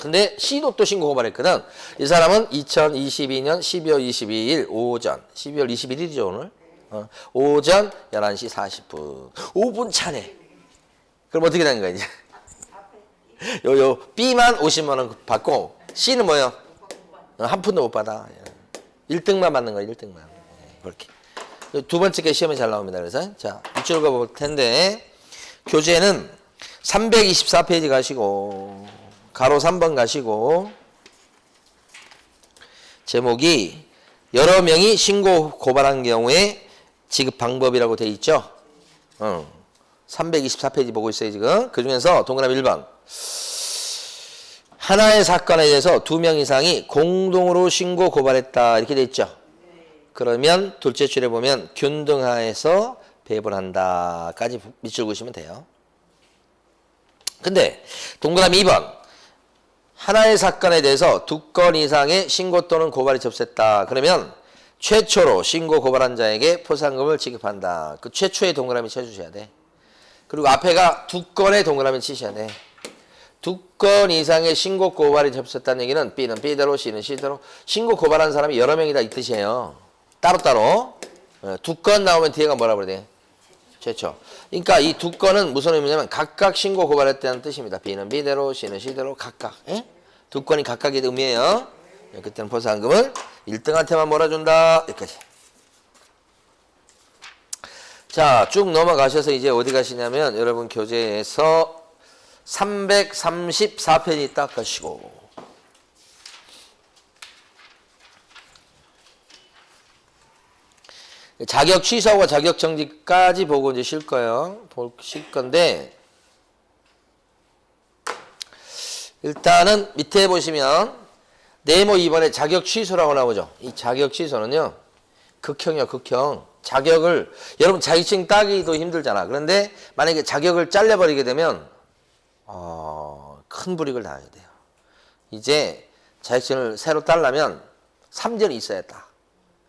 근데 C도 또 신고 고발했거든. 이 사람은 2022년 12월 22일 오전 12월 21일이죠 오늘. 오전 11시 40분 5분 차네. 그럼 어떻게 되는 거야 이제? 요 B만 50만 원 받고 C는 뭐예요? 한 푼도 못 받아. 1등만 받는 거야 1등만. 그렇게. 두 번째 게 시험에 잘 나옵니다. 그래서 자 이쪽으로 가볼 텐데 교재는 324페이지 가시고 가로 3번 가시고 제목이 여러 명이 신고 고발한 경우에 지급 방법이라고 돼 있죠. 324페이지 보고 있어요 지금. 그 중에서 동그라미 1번 하나의 사건에 대해서 2명 이상이 공동으로 신고 고발했다 이렇게 돼 있죠. 그러면 둘째 줄에 보면 균등하에서 배분한다까지 밑줄 그으시면 돼요. 근데 동그라미 2번 하나의 사건에 대해서 2건 이상의 신고 또는 고발이 접수했다. 그러면 최초로 신고 고발한 자에게 포상금을 지급한다. 그 최초의 동그라미 쳐주셔야 돼. 그리고 앞에가 2건의 동그라미 치셔야 돼. 2건 이상의 신고 고발이 접수했다는 얘기는 B는 B대로 C는 C대로 신고 고발한 사람이 여러 명이다 이 뜻이에요. 따로따로 2건 나오면 뒤에가 뭐라 그래야 돼? 최초. 그러니까 이 2건은 무슨 의미냐면 각각 신고 고발했다는 뜻입니다. B는 B대로 C는 C대로 각각. 2건이 각각의 의미예요. 그때는 포상금을 1등한테만 몰아준다. 여기까지. 자, 쭉 넘어가셔서 이제 어디 가시냐면 여러분 교재에서 334페이지 딱 가시고 자격 취소하고 자격 정지까지 보고 이제 쉴 거예요. 쉴 건데 일단은 밑에 보시면 네모 2번에 자격 취소라고 나오죠. 이 자격 취소는요. 극형이요, 극형. 자격을 여러분 자격증 따기도 힘들잖아. 그런데 만약에 자격을 잘려버리게 되면 큰 불이익을 당하게 돼요. 이제 자격증을 새로 따려면 3년이 있어야 딱.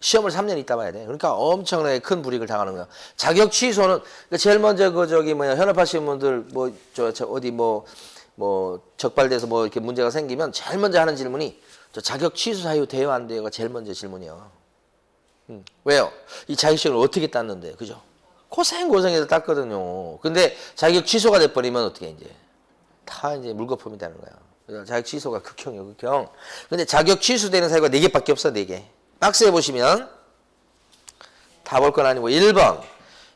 시험을 3년 있다 봐야 돼. 그러니까 엄청나게 큰 불이익을 당하는 거야. 자격 취소는 제일 먼저 현업하시는 분들 어디 적발돼서 이렇게 문제가 생기면 제일 먼저 하는 질문이 저 자격 취소 사유 돼요 안 돼요가 제일 먼저 질문이요. 왜요? 이 자격증을 어떻게 땄는데, 그죠? 고생해서 땄거든요. 근데 자격 취소가 돼버리면 어떻게 이제 다 이제 물거품이 되는 거야. 그래서 자격 취소가 극형이에요, 극형. 근데 자격 취소되는 사유가 4개밖에 없어, 4개. 박스에 보시면 다 볼 건 아니고 1번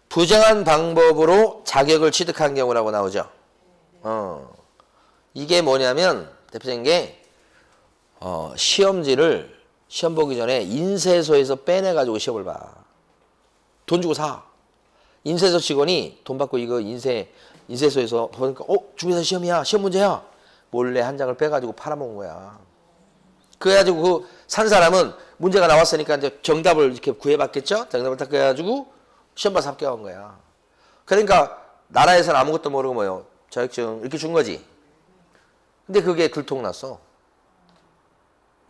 부정한 방법으로 자격을 취득한 경우라고 나오죠. 이게 뭐냐면 대표적인 게 시험지를 시험 보기 전에 인쇄소에서 빼내가지고 시험을 봐. 돈 주고 사. 인쇄소 직원이 돈 받고 이거 인쇄소에서 보니까 중개사 시험이야, 시험 문제야. 몰래 한 장을 빼가지고 팔아먹은 거야. 그래가지고 그 산 사람은 문제가 나왔으니까 이제 정답을 이렇게 구해봤겠죠? 정답을 딱 구해가지고 시험 봐서 합격한 거야. 그러니까 나라에서는 아무것도 모르고 뭐요? 자격증 이렇게 준 거지. 근데 그게 들통났어.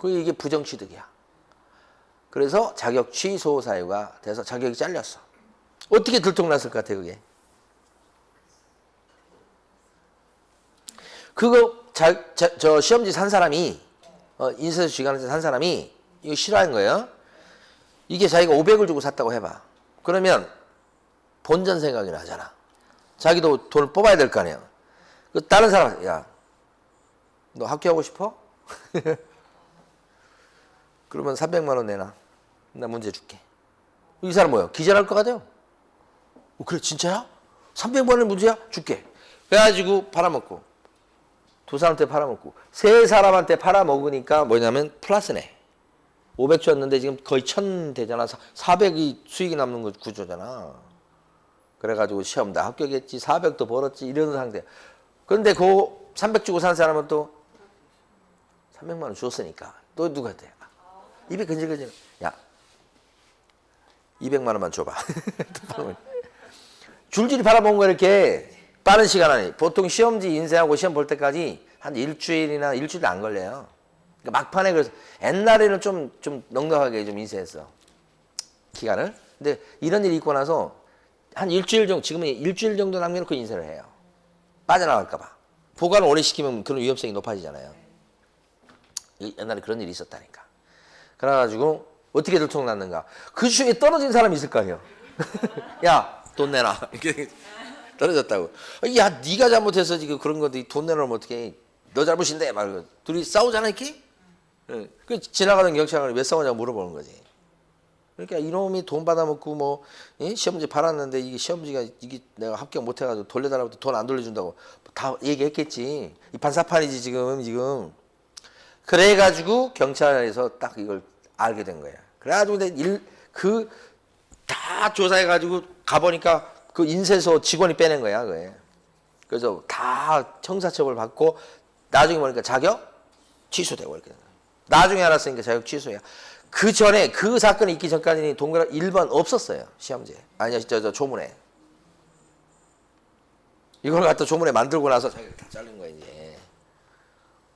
이게 부정취득이야. 그래서 자격 취소 사유가 돼서 자격이 잘렸어. 어떻게 들통났을 것 같아 그게? 그거 저 시험지 산 사람이 인쇄소 주관에서 산 사람이 이거 싫어하는 거예요. 이게 자기가 500을 주고 샀다고 해봐. 그러면 본전 생각이 나잖아. 자기도 돈을 뽑아야 될 거 아니야. 그 다른 사람, 야, 너 합격하고 싶어? 그러면 300만 원 내놔. 나 문제 줄게. 이 사람 뭐야? 기절할 것 같아요. 그래 진짜야? 300만 원 문제야? 줄게. 그래가지고 팔아먹고 두 사람한테 팔아먹고 세 사람한테 팔아먹으니까 뭐냐면 플러스네. 500 줬는데 지금 거의 1000 되잖아. 400이 수익이 남는 거 구조잖아. 그래가지고 시험 다 합격했지. 400도 벌었지. 이런 상태. 그런데 그 300 주고 산 사람은 또 300만 원 줬으니까 또 누가 돼? 입이 근질근질. 야, 200만 원만 줘봐. 줄줄이 팔아먹은 거 이렇게 빠른 시간 안에. 보통 시험지 인쇄하고 시험 볼 때까지 한 일주일이나 일주일 안 걸려요. 그러니까 막판에 그래서 옛날에는 좀 넉넉하게 좀 인쇄했어. 기간을. 근데 이런 일이 있고 나서 한 일주일 정도, 지금은 일주일 정도 남겨놓고 인쇄를 해요. 빠져나갈까봐. 보관을 오래 시키면 그런 위험성이 높아지잖아요. 옛날에 그런 일이 있었다니까. 그래가지고 어떻게 들통났는가. 그 중에 떨어진 사람이 있을 거 아니에요. 야, 돈 내놔. 이렇게 떨어졌다고. 야, 네가 잘못해서 지금 그런 건데 돈 내놓으면 어떡해. 너 잘못인데. 막 둘이 싸우잖아 이렇게. 그 지나가던 경찰관이 왜 싸우냐고 물어보는 거지. 그러니까 이놈이 돈 받아먹고 뭐 시험지 팔았는데 이게 시험지가 이게 내가 합격 못해가지고 돌려달라고 돈 안 돌려준다고 다 얘기했겠지. 이 판사판이지 지금. 그래가지고 경찰에서 딱 이걸 알게 된 거야. 그래가지고 다 조사해가지고 가보니까 그 인쇄소 직원이 빼낸 거야. 그게. 그래서 다 형사처벌 받고 나중에 보니까 자격 취소되고 이렇게 된 거야. 나중에 알았으니까 자격 취소야. 그 전에 그 사건이 있기 전까지는 동그란 1번 없었어요. 시험지에. 아니 저 조문에. 이걸 갖다 조문에 만들고 나서 자기가 다 자른 거야 이제.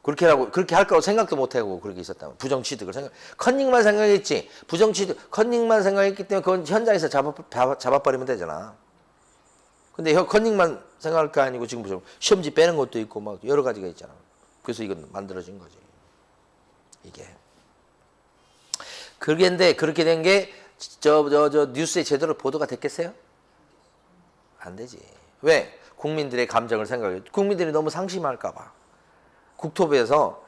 그렇게 할 거라고 생각도 못 하고 그렇게 있었다면 부정취득을 컨닝만 생각했지. 부정취득 컨닝만 생각했기 때문에 그건 현장에서 잡아버리면 되잖아. 근데 컨닝만 생각할 거 아니고 지금 시험지 빼는 것도 있고 막 여러 가지가 있잖아. 그래서 이건 만들어진 거지. 이게. 그런데 그렇게 된 게 저 뉴스에 제대로 보도가 됐겠어요? 안 되지. 왜? 국민들의 감정을 생각해. 국민들이 너무 상심할까 봐. 국토부에서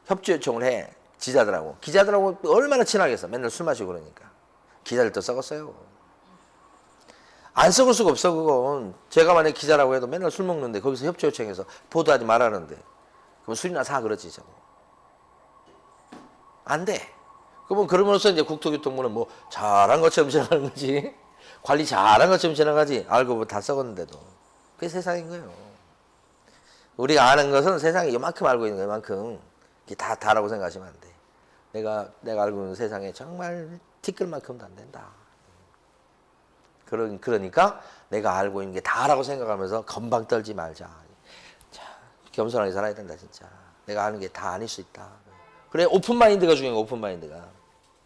협조 요청을 해. 기자들하고 얼마나 친하겠어. 맨날 술 마시고 그러니까. 기자들도 썩었어요. 안 썩을 수가 없어 그건. 제가 만약에 기자라고 해도 맨날 술 먹는데 거기서 협조 요청해서 보도하지 말라는데 그럼 술이나 사 그러지 저거. 안 돼. 그러면 그러면서 이제 국토교통부는 뭐 잘한 것처럼 지나가는 거지. 관리 잘한 것처럼 지나가지. 알고 보면 다 썩었는데도. 그게 세상인 거예요. 우리가 아는 것은 세상에 이만큼 알고 있는 거야, 이만큼. 이게 다라고 생각하시면 안 돼. 내가 알고 있는 세상에 정말 티끌만큼도 안 된다. 그러니까 내가 알고 있는 게 다라고 생각하면서 건방 떨지 말자. 자, 겸손하게 살아야 된다, 진짜. 내가 아는 게 다 아닐 수 있다. 그래, 오픈마인드가 중요한 거야, 오픈마인드가.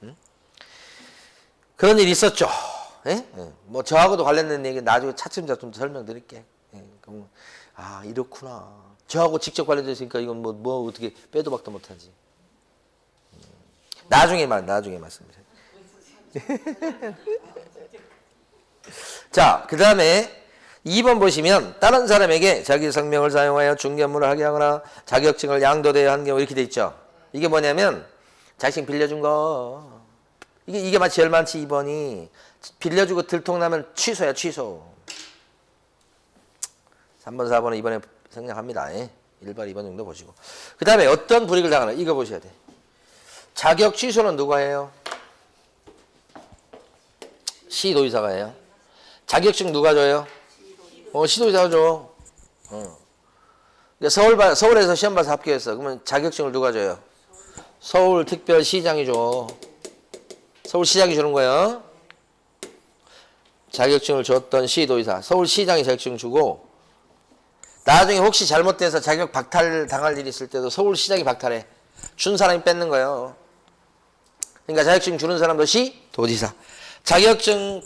응? 그런 일이 있었죠. 예? 예. 뭐 저하고도 관련된 얘기 나중에 차츰 설명드릴게. 예. 그럼 이렇구나. 저하고 직접 관련돼 있으니까 이건 뭐 어떻게 빼도 박도 못하지. 나중에 말씀드려요. 자, 그 다음에 2번 보시면 다른 사람에게 자기 성명을 사용하여 중개업무를 하게 하거나 자격증을 양도되어야 하는 경우 이렇게 돼 있죠. 이게 뭐냐면 자격증 빌려준 거. 이게 마치 제일 많지 2번이. 빌려주고 들통나면 취소야 취소. 3번 4번은 이번에 생략합니다. 1번 2번 정도 보시고. 그 다음에 어떤 불이익을 당하나 이거 보셔야 돼. 자격 취소는 누가 해요? 시도의사가 해요. 자격증 누가 줘요? 시도의사가 줘. 서울에서 시험 봐서 합격했어. 그러면 자격증을 누가 줘요? 서울특별시장이 줘. 서울시장이 주는 거예요. 자격증을 줬던 시도의사. 서울시장이 자격증 주고 나중에 혹시 잘못돼서 자격 박탈 당할 일이 있을 때도 서울시장이 박탈해. 준 사람이 뺏는 거예요. 그러니까 자격증 주는 사람도 시도지사. 자격증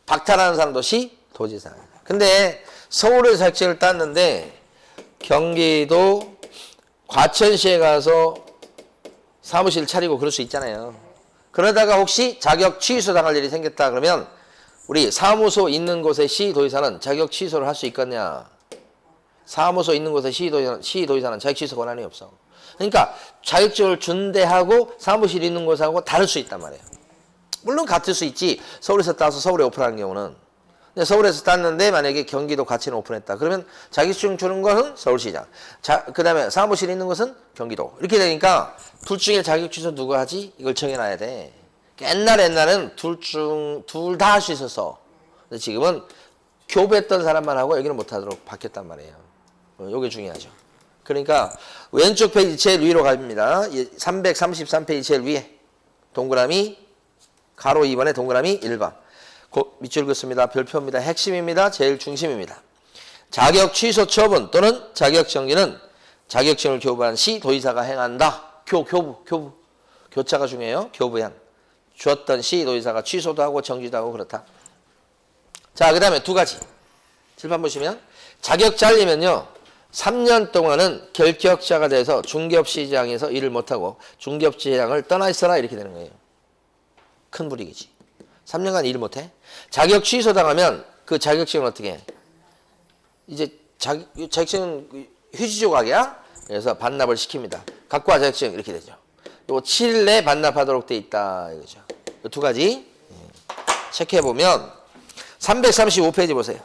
박탈하는 사람도 시도지사. 근데 서울에서 자격증을 땄는데 경기도 과천시에 가서 사무실 차리고 그럴 수 있잖아요. 그러다가 혹시 자격 취소 당할 일이 생겼다 그러면 우리 사무소 있는 곳의 시도지사는 자격 취소를 할 수 있겠냐? 사무소 있는 곳의 시도지사는 자격 취소 권한이 없어. 그러니까 자격증을 준 데하고 사무실 있는 곳하고 다를 수 있단 말이에요. 물론 같을 수 있지. 서울에서 따서 서울에 오픈하는 경우는. 근데 서울에서 땄는데 만약에 경기도 과천에 오픈했다. 그러면 자격증 주는 것은 서울시장. 그 다음에 사무실에 있는 것은 경기도. 이렇게 되니까 둘 중에 자격 취소 누가 하지? 이걸 정해놔야 돼. 옛날에는 둘 다 할 수 있었어. 근데 지금은 교부했던 사람만 하고 여기는 못하도록 바뀌었단 말이에요. 이게 중요하죠. 그러니까 왼쪽 페이지 제일 위로 갑니다. 333페이지 제일 위에 동그라미 가로 2번에 동그라미 1번. 밑줄 긋습니다. 별표입니다. 핵심입니다. 제일 중심입니다. 자격 취소 처분 또는 자격 정지는 자격증을 교부한 시 도의사가 행한다. 교부. 교차가 중요해요. 교부한. 줬던 시 도의사가 취소도 하고 정지도 하고 그렇다. 자, 그 다음에 두 가지. 칠판 보시면 자격 잘리면요. 3년 동안은 결격자가 돼서 중개업시장에서 일을 못하고 중개업시장을 떠나 있어라 이렇게 되는 거예요. 큰 불이익이지. 3년간 일 못해. 자격 취소당하면 그 자격증은 어떻게 해? 이제 자격증은 휴지 조각이야. 그래서 반납을 시킵니다. 갖고 와 자격증 이렇게 되죠. 요거 7일 내에 반납하도록 돼 있다 이거죠. 이 두 가지 체크해 보면 335페이지 보세요.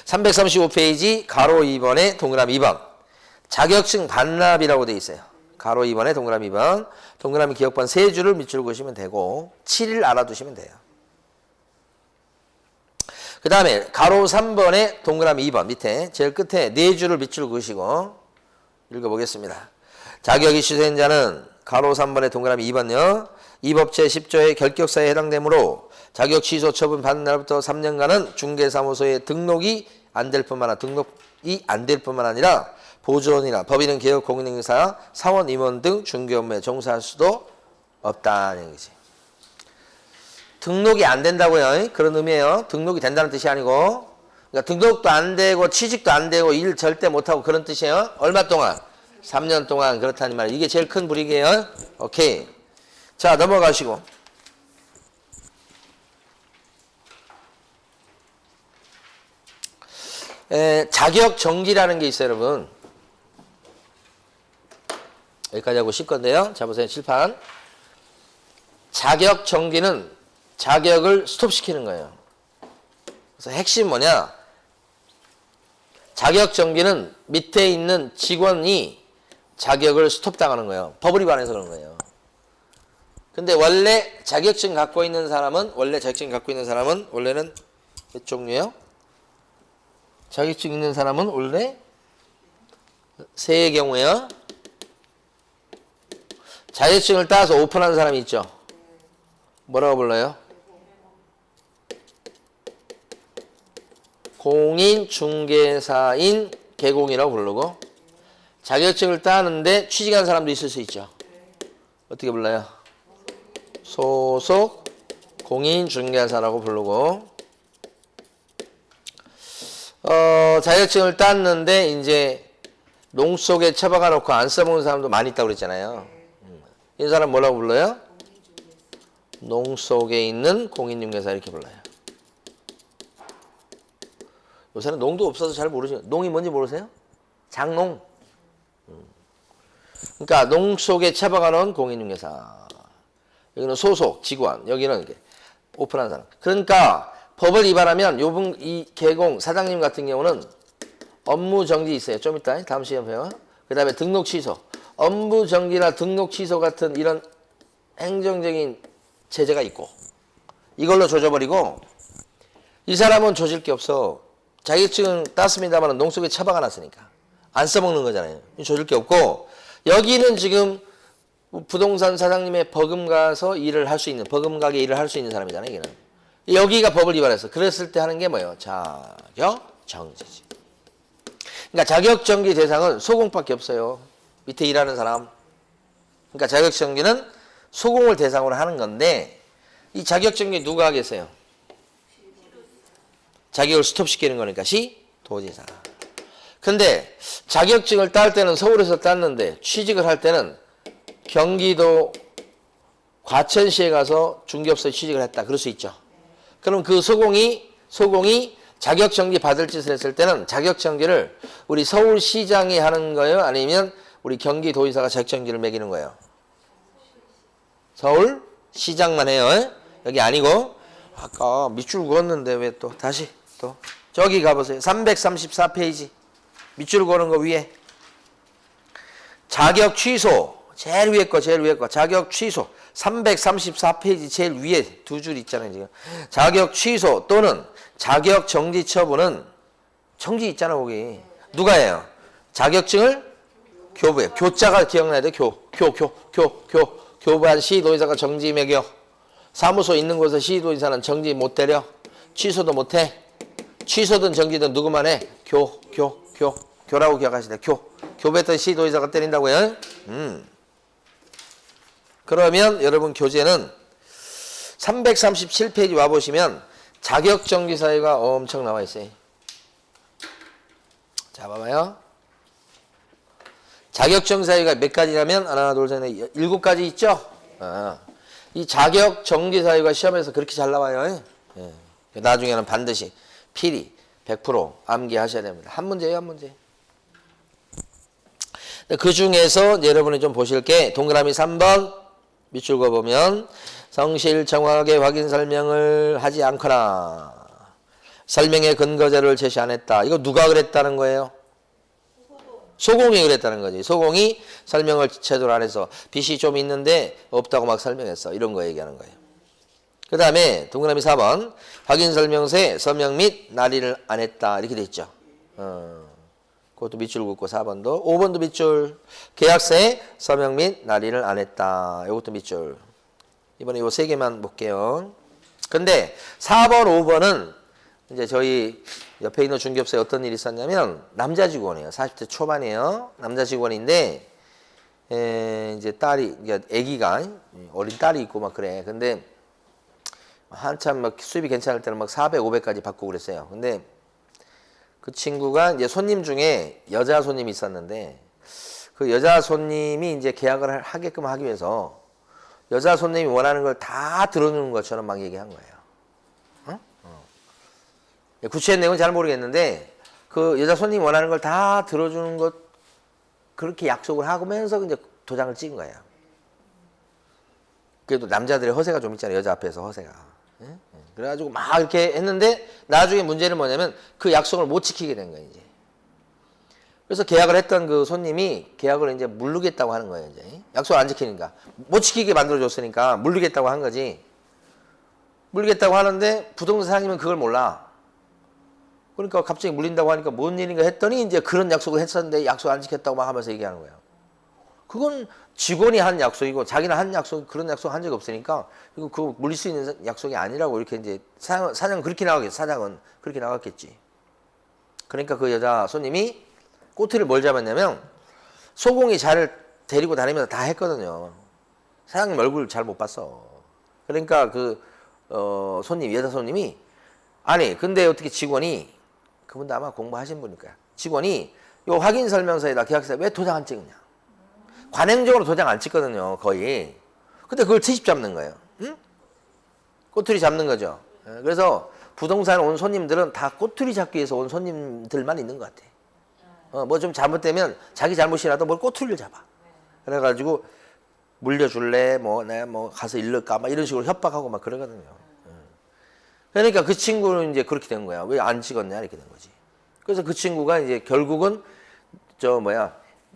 335페이지 가로 2번에 동그라미 2번. 자격증 반납이라고 돼 있어요. 가로 2번에 동그라미 2번. 동그라미 기억번 3줄을 밑줄 그으시면 되고 7일 알아두시면 돼요. 그 다음에 가로 3번에 동그라미 2번 밑에 제일 끝에 4줄을 밑줄 그으시고 읽어보겠습니다. 자격이 취소된 자는 가로 3번에 동그라미 2번요. 이 법제 10조의 결격사에 해당되므로 자격 취소 처분 받는 날부터 3년간은 중개사무소에 등록이 안 될 뿐만 아니라 보조원이나 법인은 개업 공인인사 사원 임원 등 중개 업무에 종사할 수도 없다는 얘기지. 등록이 안 된다고요. 그런 의미예요. 등록이 된다는 뜻이 아니고 그러니까 등록도 안 되고 취직도 안 되고 일 절대 못하고 그런 뜻이에요. 얼마 동안? 3년 동안 그렇다는 말이에요. 이게 제일 큰 불이익이에요. 오케이. 자, 넘어가시고. 자격 정지라는 게 있어요, 여러분. 여기까지 하고 쉴 건데요. 자, 보세요. 칠판. 자격 정지는 자격을 스톱시키는 거예요. 그래서 핵심 뭐냐? 자격 정지는 밑에 있는 직원이 자격을 스톱당하는 거예요. 법을 위반해서 그런 거예요. 근데 원래 자격증 갖고 있는 사람은 원래는 몇 종류예요? 자격증 있는 사람은 원래 세의 경우에요. 자격증을 따서 오픈한 사람이 있죠. 뭐라고 불러요? 공인중개사인 개공이라고 부르고 자격증을 따는데 취직한 사람도 있을 수 있죠. 어떻게 불러요? 소속 공인중개사라고 부르고 자격증을 땄는데 이제 농 속에 처박아 놓고 안 써먹는 사람도 많이 있다고 그랬잖아요. 이 사람 뭐라고 불러요? 농 속에 있는 공인중개사 이렇게 불러요. 요새는 농도 없어서 잘 모르시죠. 농이 뭔지 모르세요? 장농. 그러니까 농 속에 처박아 놓은 공인중개사. 여기는 소속 직원, 여기는 이렇게 오픈한 사람. 그러니까 법을 위반하면 이 개공 사장님 같은 경우는 업무 정지 있어요. 좀 이따 다음 시간에 배워. 그 다음에 등록 취소. 업무 정지나 등록 취소 같은 이런 행정적인 제재가 있고 이걸로 조져버리고 이 사람은 조질 게 없어. 자격증 땄습니다만 농 속에 처박아 놨으니까 안 써먹는 거잖아요. 조질 게 없고 여기는 지금 부동산 사장님의 버금가서 일을 할 수 있는 버금가게 일을 할 수 있는 사람이잖아요. 여기는 여기가 법을 위반했어. 그랬을 때 하는 게 뭐예요? 자격 정지지. 그러니까 자격 정지 대상은 소공밖에 없어요. 밑에 일하는 사람. 그러니까 자격 정지는 소공을 대상으로 하는 건데 이 자격 정지 누가 하겠어요? 자격을 스톱시키는 거니까 시도지사. 근데 자격증을 딸 때는 서울에서 땄는데 취직을 할 때는 경기도 과천시에 가서 중개업소에 취직을 했다. 그럴 수 있죠. 그럼 그 소공이 자격정지 받을 짓을 했을 때는 자격정지를 우리 서울시장이 하는 거예요? 아니면 우리 경기도의사가 자격정지를 매기는 거예요? 서울시장만 해요. 여기 아니고 아까 밑줄 그었는데 왜 또 다시 또 저기 가보세요. 334페이지 밑줄 그는 거 위에 자격 취소 제일 위에 거 자격 취소 334페이지 제일 위에 두 줄 있잖아요. 지금 자격 취소 또는 자격 정지 처분은 정지 있잖아 거기 누가 해요? 자격증을 교부해. 교자가 기억나야 돼. 교부한 시도의사가 정지 매겨. 사무소 있는 곳에 시도의사는 정지 못 때려. 취소도 못 해. 취소든 정지든 누구만 해? 교라고 기억하시네. 교부했던 시도의사가 때린다고요? 그러면 여러분 교재는 337페이지 와보시면 자격정지 사유가 엄청 나와 있어요. 자, 봐봐요. 자격정지 사유가 몇 가지냐면 하나, 둘, 셋, 넷, 7가지 있죠? 이 자격정지 사유가 시험에서 그렇게 잘 나와요. 예. 나중에는 반드시 필히 100% 암기하셔야 됩니다. 한 문제예요, 한 문제. 그 중에서 여러분이 좀 보실 게 동그라미 3번 밑줄 그어보면 성실 정확하게 확인 설명을 하지 않거나 설명의 근거자를 제시 안 했다. 이거 누가 그랬다는 거예요? 소공이 그랬다는 거지. 소공이 설명을 제대로 안 해서 빚이 좀 있는데 없다고 막 설명했어. 이런 거 얘기하는 거예요. 그 다음에 동그라미 4번 확인 설명서에 서명 및 날인을 안 했다. 이렇게 돼 있죠. 그것도 밑줄 긋고 4번도 5번도 밑줄 계약서에 서명 및 날인을 안 했다. 이것도 밑줄. 이번에 요 세 개만 볼게요. 근데 4번 5번은 이제 저희 옆에 있는 중개업소에 어떤 일이 있었냐면 남자 직원이에요. 40대 초반이에요. 남자 직원인데 이제 딸이 이제 아기가 어린 딸이 있고 막 그래. 근데 한참 막 수입이 괜찮을 때는 막 400, 500까지 받고 그랬어요. 근데 그 친구가 이제 손님 중에 여자 손님이 있었는데 그 여자 손님이 이제 계약을 하게끔 하기 위해서 여자 손님이 원하는 걸 다 들어주는 것처럼 막 얘기한 거예요. 구체적인 내용은 잘 모르겠는데 그 여자 손님이 원하는 걸 다 들어주는 것 그렇게 약속을 하면서 이제 도장을 찍은 거예요. 그래도 남자들의 허세가 좀 있잖아요. 여자 앞에서 허세가. 그래가지고 막 이렇게 했는데 나중에 문제는 뭐냐면 그 약속을 못 지키게 된 거예요. 이제. 그래서 계약을 했던 그 손님이 계약을 이제 물르겠다고 하는 거예요. 이제. 약속을 안 지키니까. 못 지키게 만들어줬으니까 물르겠다고 한 거지. 물리겠다고 하는데 부동산 사장님은 그걸 몰라. 그러니까 갑자기 물린다고 하니까 뭔 일인가 했더니 이제 그런 약속을 했었는데 약속 안 지켰다고 막 하면서 얘기하는 거예요. 그건 직원이 한 약속이고 자기는 한 약속 그런 약속 한 적이 없으니까 이거 그 물릴 수 있는 약속이 아니라고 이렇게 이제 사장은 그렇게 나가겠지. 사장은 그렇게 나갔겠지. 그러니까 그 여자 손님이 꼬투리를 뭘 잡았냐면 소공이 자를 데리고 다니면서 다 했거든요. 사장님 얼굴 잘 못 봤어. 그러니까 그 여자 손님이 아니 근데 어떻게 직원이 그분도 아마 공부하신 분일 거야. 직원이 요 확인 설명서에다 계약서에 왜 도장 안 찍느냐. 관행적으로 도장 안 찍거든요. 거의. 근데 그걸 트집 잡는 거예요. 응? 꼬투리 잡는 거죠. 그래서 부동산 온 손님들은 다 꼬투리 잡기 위해서 온 손님들만 있는 것 같아. 뭐 좀 잘못되면 자기 잘못이라도 뭘 꼬투리를 잡아. 그래가지고 물려줄래? 내가 가서 일를까? 막 이런 식으로 협박하고 막 그러거든요. 그러니까 그 친구는 이제 그렇게 된 거야. 왜 안 찍었냐? 이렇게 된 거지. 그래서 그 친구가 이제 결국은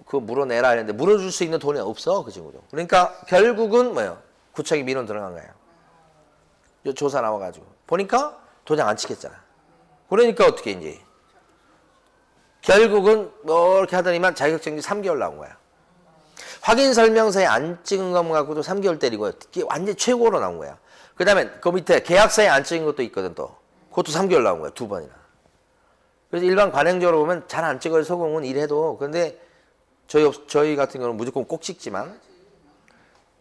그거 물어내라 했는데 물어줄 수 있는 돈이 없어. 그 친구도. 그러니까 결국은 구청에 민원 들어간 거예요. 조사 나와가지고. 보니까 도장 안 찍혔잖아. 그러니까 어떻게 이제. 결국은 이렇게 하더니만 자격정지 3개월 나온 거야. 확인 설명서에 안 찍은 것만 갖고도 3개월 때리고 이게 완전 최고로 나온 거야. 그 다음에 그 밑에 계약서에 안 찍은 것도 있거든 또. 그것도 3개월 나온 거야. 2번이나. 그래서 일반 관행적으로 보면 잘 안 찍어요. 소공은 일해도. 근데 저희 같은 경우는 무조건 꼭 찍지만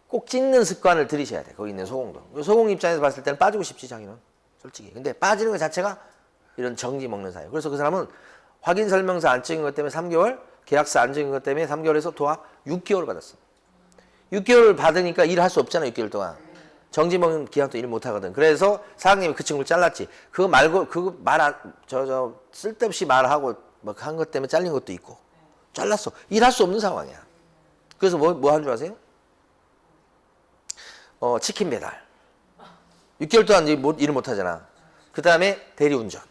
꼭 찍는 습관을 들이셔야 돼. 거기 있는 소공도. 소공 입장에서 봤을 때는 빠지고 싶지 자기는. 솔직히. 근데 빠지는 것 자체가 이런 정지 먹는 사유. 그래서 그 사람은 확인 설명서 안 찍은 것 때문에 3개월, 계약서 안 찍은 것 때문에 3개월에서 도합 6개월 받았어. 6개월 받으니까 일할 수 없잖아. 6개월 동안. 정지 먹는 기간 또 일 못 하거든. 그래서 사장님이 그 친구를 잘랐지. 그거 말고 그거 쓸데없이 말하고 막 한 것 때문에 잘린 것도 있고. 잘랐어. 일할 수 없는 상황이야. 그래서 뭐 한 줄 아세요? 치킨 배달. 6개월 동안 일을 못 하잖아. 그 다음에 대리운전.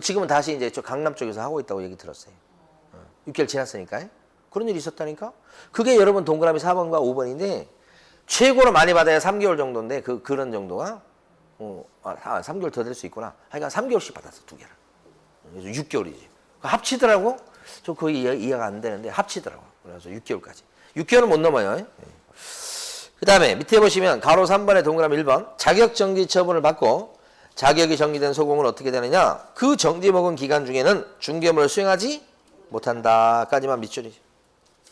지금은 다시 이제 저 강남 쪽에서 하고 있다고 얘기 들었어요. 6개월 지났으니까. 그런 일이 있었다니까? 그게 여러분 동그라미 4번과 5번인데, 최고로 많이 받아야 3개월 정도인데, 그런 정도가, 3개월 더 될 수 있구나. 하여간 3개월씩 받았어, 두 개를. 그래서 6개월이지. 합치더라고? 저 거의 이해가 안 되는데, 합치더라고. 그래서 6개월까지. 6개월은 못 넘어요. 그 다음에 밑에 보시면 가로 3번에 동그라미 1번 자격정지 처분을 받고 자격이 정지된 소공은 어떻게 되느냐? 그 정지 먹은 기간 중에는 중개업을 수행하지 못한다까지만 밑줄이죠.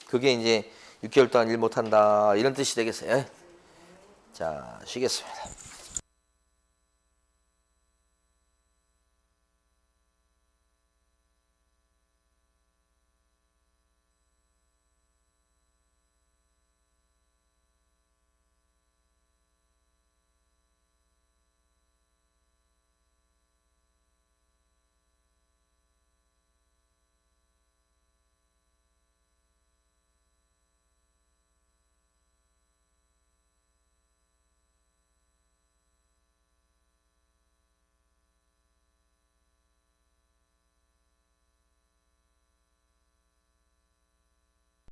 그게 이제 6개월 동안 일 못한다 이런 뜻이 되겠어요. 자, 쉬겠습니다.